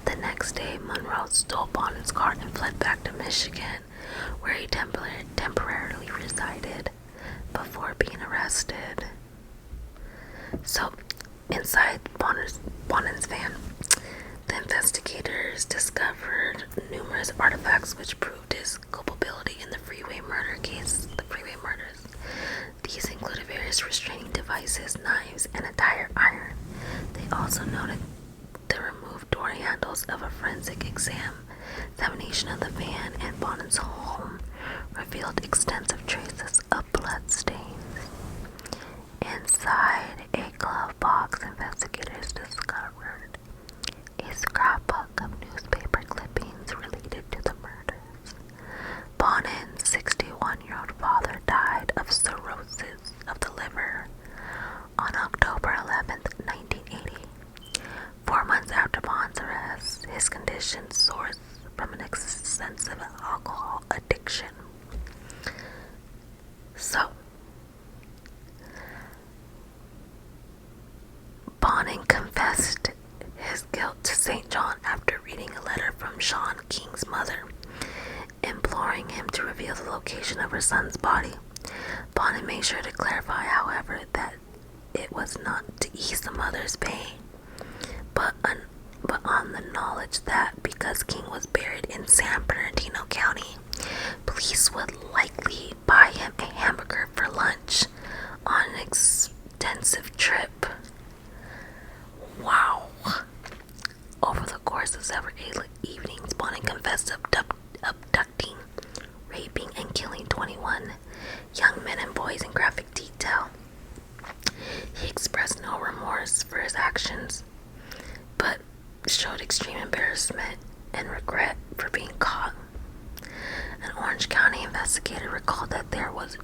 The next day, Monroe stole Bonin's car and fled back to Michigan, where he temporarily resided before being arrested. So, inside Bonin's van, the investigators discovered numerous artifacts which proved his culpability in the freeway murder case, the freeway murders. These included various restraining devices, knives, and a tire iron. They also noted the removed door handles of a forensic examination of the van and Bonin's home revealed extensive traces of blood stains. Inside a glove box, investigators discovered a scrapbook of newspaper clippings related to the murders. Bonin's 61-year-old father died of cirrhosis of the liver on October 11, 1980. 4 months after Bonin's arrest, his condition sourced from an extensive alcohol addiction. So, Bonin confessed his guilt to St. John after reading a letter from Sean King's mother, imploring him to reveal the location of her son's body. Bonin made sure to clarify, however, that it was not to ease the mother's pain, but on the knowledge that because King was buried in San Bernardino County, police would likely buy him a hamburger for lunch on an extensive trip. Wow. Over the course of several evenings, Bonin confessed to abducting, raping, and killing 21 young men and boys in graphic detail. He expressed no remorse for his actions, but showed extreme embarrassment and regret for being caught. An Orange County investigator recalled that there was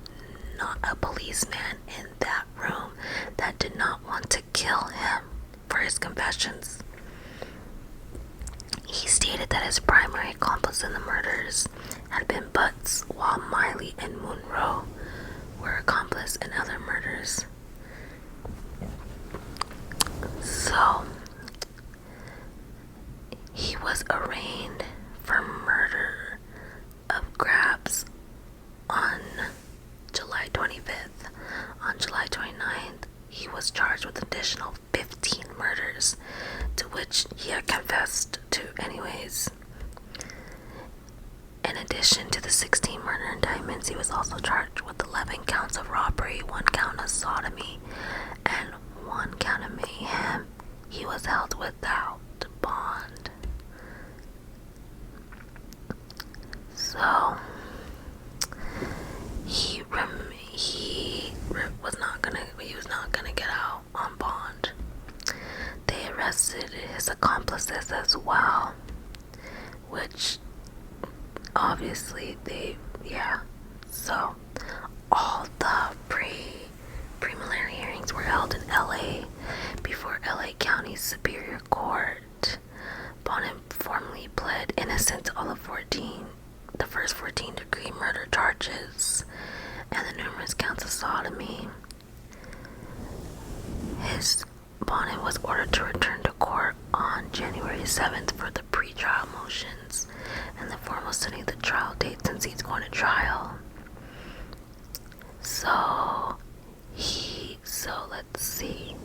not a policeman in that room that did not want to kill him for his confessions. He stated that his primary accomplice in the murders had been Butts, while Miley and Monroe were accomplices in other murders. So, he was arraigned for murder of Grabs on July 25th. On July 29th, he was charged with additional 15 murders, to which he had confessed to anyways. In addition to the 16 murder indictments, he was also charged with 11 counts of robbery, 1 count of sodomy, and 1 count of mayhem. He was held without bond. So, he was not gonna get out on bond. They arrested his accomplices as well, which obviously so all the preliminary hearings were held in LA before LA County Superior Court. Bonin formally pled innocent to all of the first 14-degree murder charges and the numerous counts of sodomy. Bonin was ordered to return to court on January 7th for the pre-trial motions and the formal setting of the trial date, since he's going to trial. So let's see.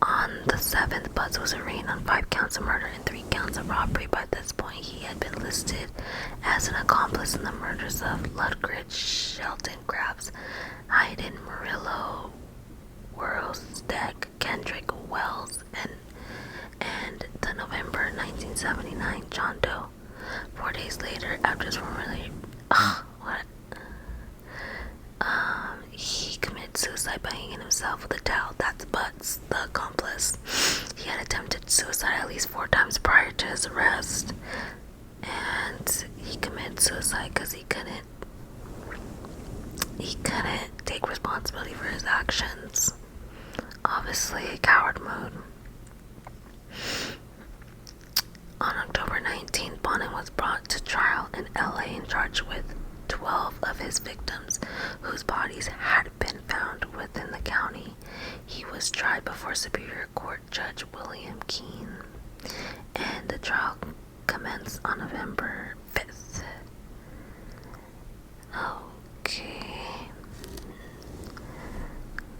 On the 7th, Buzz was arraigned on 5 counts of murder and 3 counts of robbery. By this point, he had been listed as an accomplice in the murders of Ludgridge, Shelton, Krabs, Hayden, Murillo, Worlsteck, Kendrick, Wells, and the November 1979 John Doe. 4 days later, after his formerly he committed suicide by hanging himself with a towel. That's Butts, the accomplice. He had attempted suicide at least 4 times prior to his arrest, and he committed suicide because he couldn't take responsibility for his actions. Obviously, a coward mode. On October 19th, Bonin was brought to trial in LA and charged with 12 of his victims whose bodies had been found within the county. He was tried before Superior Court Judge William Keene, and the trial commenced on November 5th. Okay.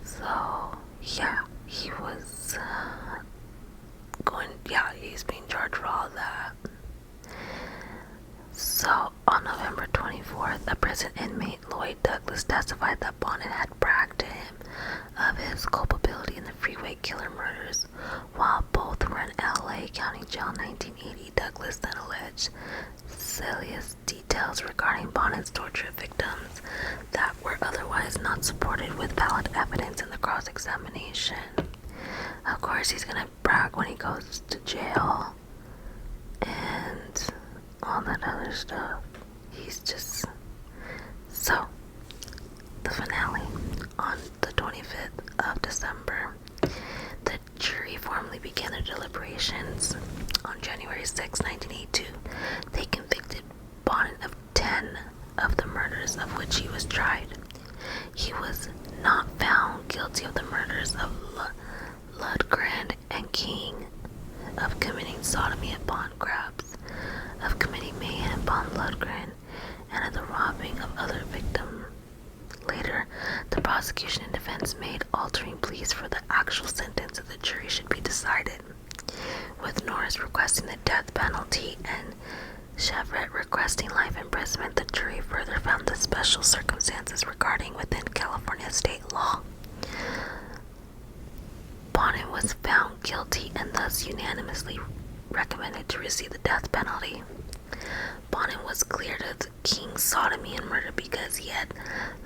So, yeah, he was he's being charged for all that. So, on November 24th, a prison inmate, Lloyd Douglas, testified that Bonin had bragged to him of his culpability in the Freeway Killer murders. While both were in LA County Jail in 1980, Douglas then alleged salacious details regarding Bonin's torture victims that were otherwise not supported with valid evidence in the cross-examination. Of course, he's gonna brag when he goes to jail and all that other stuff. He's just... So, the finale. On the 25th of December, the jury formally began their deliberations. On January 6, 1982, they convicted Bonin of 10 of the murders of which he was tried. He was not found guilty of the murders of Ludgren and King, of committing sodomy upon Krabs, of committing mayhem upon Ludgren, and of the robbing of other victims. Later, the prosecution and defense made altering pleas for the actual sentence of the jury should be decided, with Norris requesting the death penalty and Chevret requesting life imprisonment. The jury further found the special circumstances regarding within California state law. Bonin was found guilty and thus unanimously recommended to receive the death penalty. Bonin was cleared of the King's sodomy and murder because he had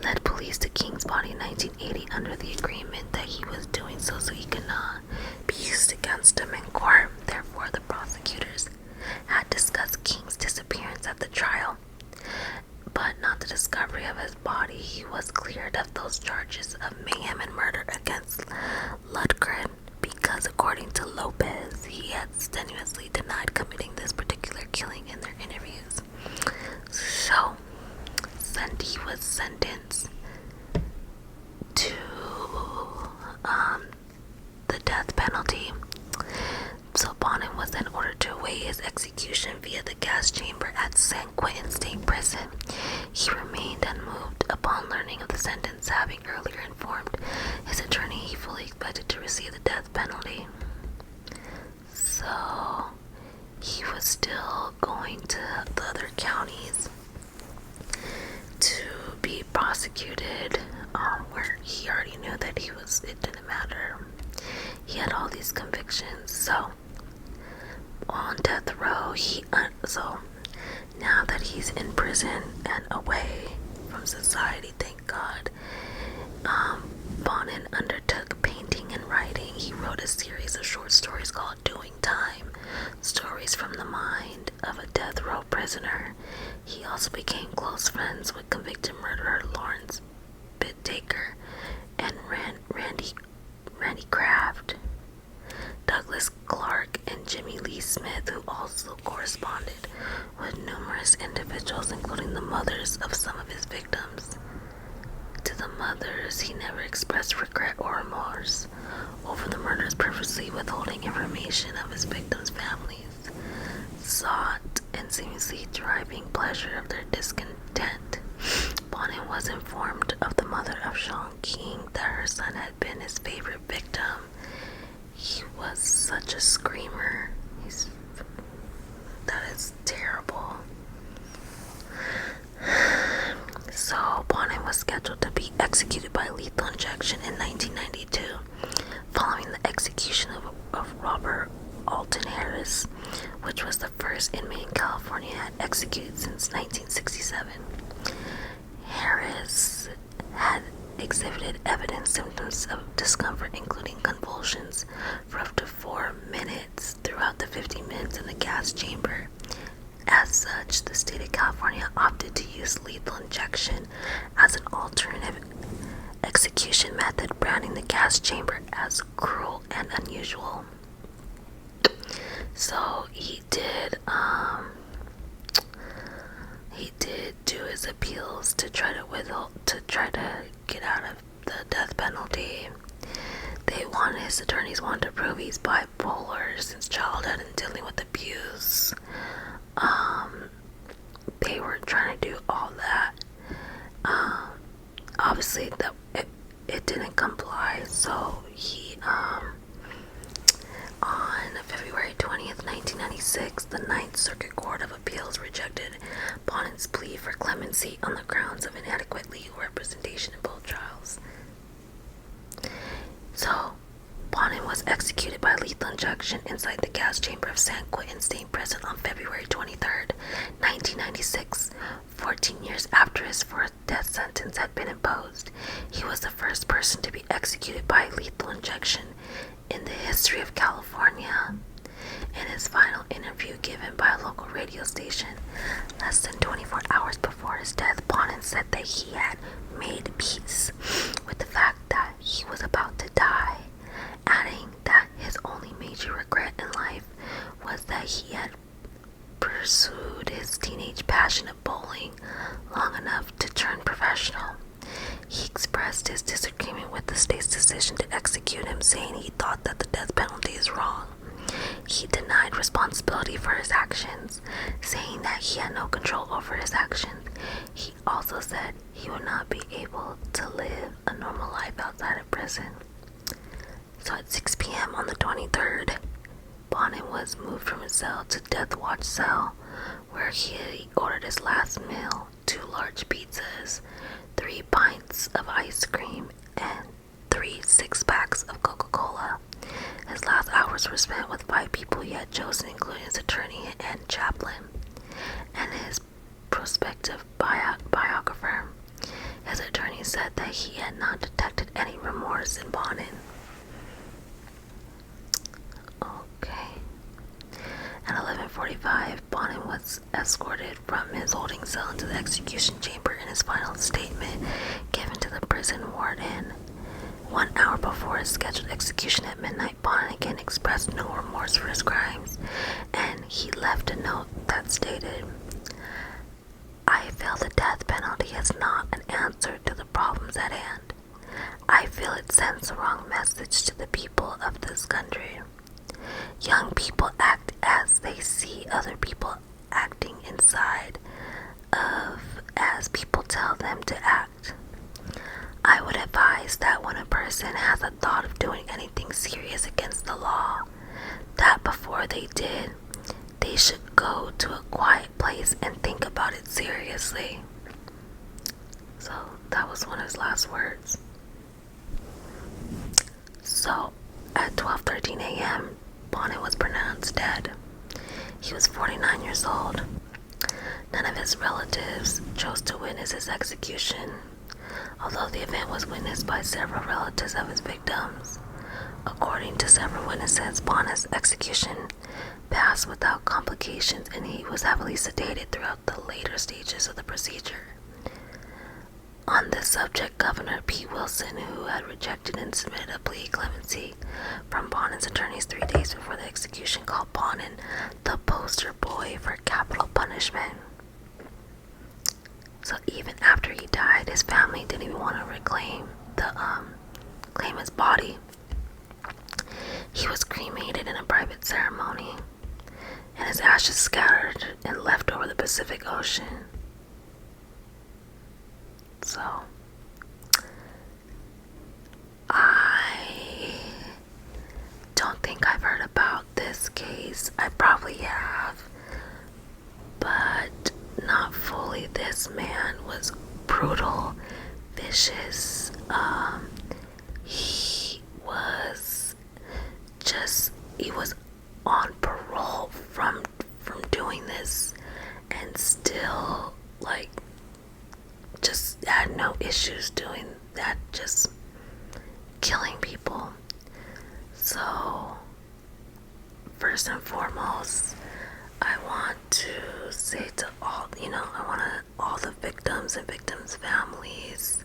led police to King's body in 1980 under the agreement that he was doing so he could not be used against him in court. Therefore, the prosecutors had discussed King's disappearance at the trial, but not the discovery of his body. He was cleared of those charges of mayhem and murder against Ludgren because, according to Lopez, he had strenuously denied committing this particular killing in their interviews. So, he was sentenced to the death penalty. So Bonin was then ordered to await his execution via the gas chamber at San Quentin State Prison. He remained unmoved upon learning of the sentence, having earlier informed his attorney he fully expected to receive the death penalty. So he was still going to the other counties to be prosecuted, where he already knew that it didn't matter. He had all these convictions. So on death row, so now that he's in prison and away from society, thank God, Bonin undertook painting and writing. He wrote a series of short stories called Doing Time, stories from the mind of a death row prisoner. He also became close friends with convicted murderer Lawrence Bittaker and Randy Kraft, Douglas Clark, and Jimmy Lee Smith, who also corresponded with numerous individuals, including the mothers of some of his victims. To the mothers, he never expressed regret or remorse over the murders, purposely withholding information of his victims' families, sought and seemingly deriving pleasure of their discontent. Bonin was informed of the mother of Sean King that her son had been his favorite victim. He was such a screamer. That is terrible. So, Bonin was scheduled to be executed by lethal injection in 1992, following the execution of Robert Alton Harris, which was the first inmate in California had executed since 1967. Harris had exhibited evident symptoms of discomfort, including convulsions, for up to 4 minutes throughout the 50 minutes in the gas chamber. As such, the state of California opted to use lethal injection as an alternative execution method, branding the gas chamber as cruel and unusual. So he did do his appeals to try to get out of the death penalty. His attorneys wanted to prove he's bipolar since childhood and dealing with abuse. They were trying to do all that. Obviously, it didn't comply. So he, on February 20th, 1996, the Ninth Circuit Court of Appeals rejected Bonin's plea for clemency on the grounds of inadequate legal representation in both trials. So, Bonin was executed by lethal injection inside the gas chamber of San Quentin State Prison on February 23rd, 1996, 14 years after his fourth death sentence had been imposed. He was the first person to be executed by lethal injection in the history of California. In his final interview given by a local radio station, less than 24 hours before his death, Bonin said that he had made peace with the fact that he was about to die, adding that his only major regret in life was that he had pursued his teenage passion of bowling long enough to turn professional. He expressed his disagreement with the state's decision to execute him, saying he thought that the death penalty is wrong. He denied responsibility for his actions, saying that he had no control over his actions. He also said he would not be able to live a normal life outside of prison. So at 6 p.m. on the 23rd, Bonin was moved from his cell to Death Watch cell, where he ordered his last meal, 2 large pizzas, 3 pints of ice cream, and 3 six-packs of Coca-Cola. His last hours were spent with 5 people he had chosen, including his attorney and chaplain, and his prospective biographer. His attorney said that he had not detected any remorse in Bonin. Okay. At 11:45, Bonin was escorted from his holding cell into the execution chamber. In his final statement given to the prison warden 1 hour before his scheduled execution at midnight, Bonin again expressed no remorse for his crimes, and he left a note that stated, "I feel the death penalty is not an answer to the problems at hand. I feel it sends the wrong message to the people of this country. Young people act as they see other people acting inside of as people tell them to act. I would advise that when a person has a thought of doing anything serious against the law, that before they did, they should go to a quiet place and think about it seriously." So that was one of his last words. So at 12:13 a.m., Bonin was pronounced dead. He was 49 years old. None of his relatives chose to witness his execution, although the event was witnessed by several relatives of his victims. According to several witnesses, Bonin's execution passed without complications, and he was heavily sedated throughout the later stages of the procedure. On this subject, Governor P. Wilson, who had rejected and submitted a plea clemency from Bonin's attorneys 3 days before the execution, called Bonin the poster boy for capital punishment. So even after he died, his family didn't even want to claim his body. He was cremated in a private ceremony, and his ashes scattered and left over the Pacific Ocean. So case, I probably have, but not fully. This man was brutal, vicious. He was on parole from doing this, and still like just had no issues doing that, just killing people. So first and foremost, I want to say to all, all the victims and victims' families,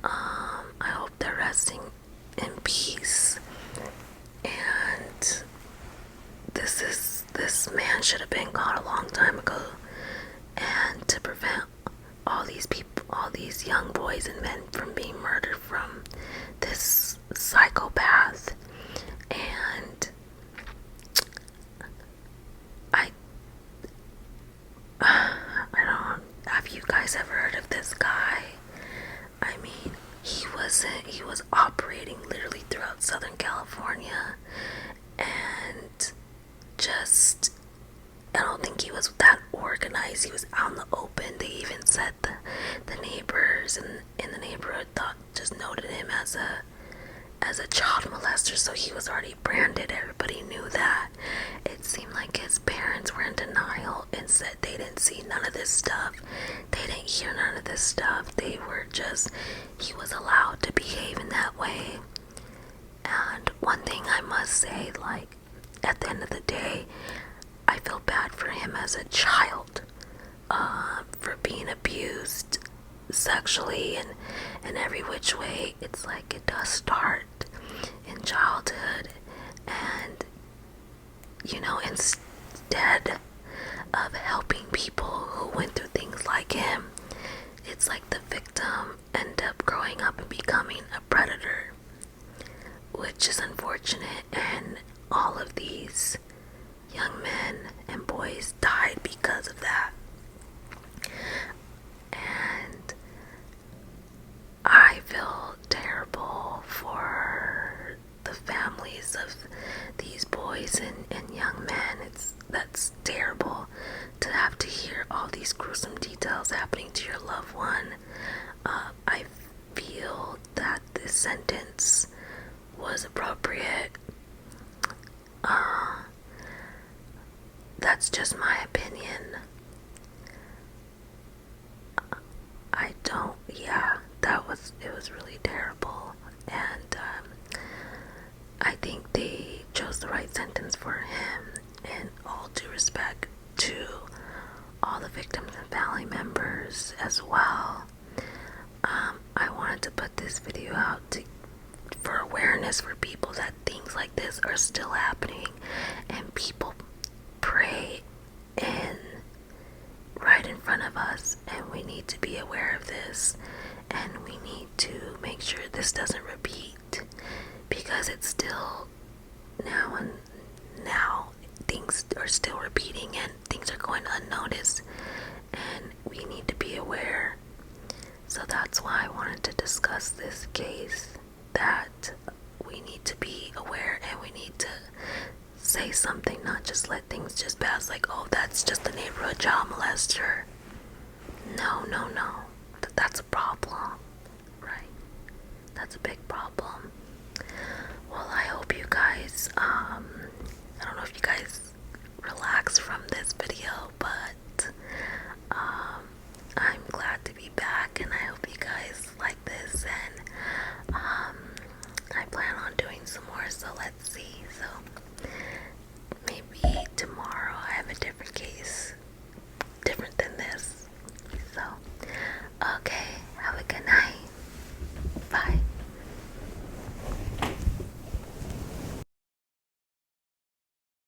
I hope they're resting in peace. And this man should have been caught a long time ago. And to prevent all these people, all these young boys and men from being murdered from this psychopath. And I don't, have you guys ever heard of this guy? I mean, he was operating literally throughout Southern California, and just, I don't think he was that organized. He was out in the open. They even said the neighbors in the neighborhood just noted him as a child molester, so he was already branded. Everybody knew that. It seemed like his parents were in denial and said they didn't see none of this stuff. They didn't hear none of this stuff. They were just, he was allowed to behave in that way. And one thing I must say, like, at the end of the day, I feel bad for him as a child, for being abused sexually and in every which way. It's like it does start in childhood, and instead of helping people who went through things like him, it's like the victim end up growing up and becoming a predator, which is unfortunate. And all of these young men and boys died because of that. And I feel terrible for the families of these boys and young men. That's terrible to have to hear all these gruesome details happening to your loved one. I feel that this sentence was appropriate. That's just my opinion. It was really terrible, and I think they chose the right sentence for him. And all due respect to all the victims and family members as well. I wanted to put this video out for awareness for people that things like this are still happening, and people pray right in front of us, and we need to be aware of this, and we need to make sure this doesn't repeat, because it's still now things are still repeating and things are going unnoticed, and we need to be aware. So that's why I wanted to discuss this case, that we need to be aware and we need to say something, not just let things just pass like, oh, that's just a neighborhood child molester. No. That's a problem, right? That's a big problem. Well, I hope you guys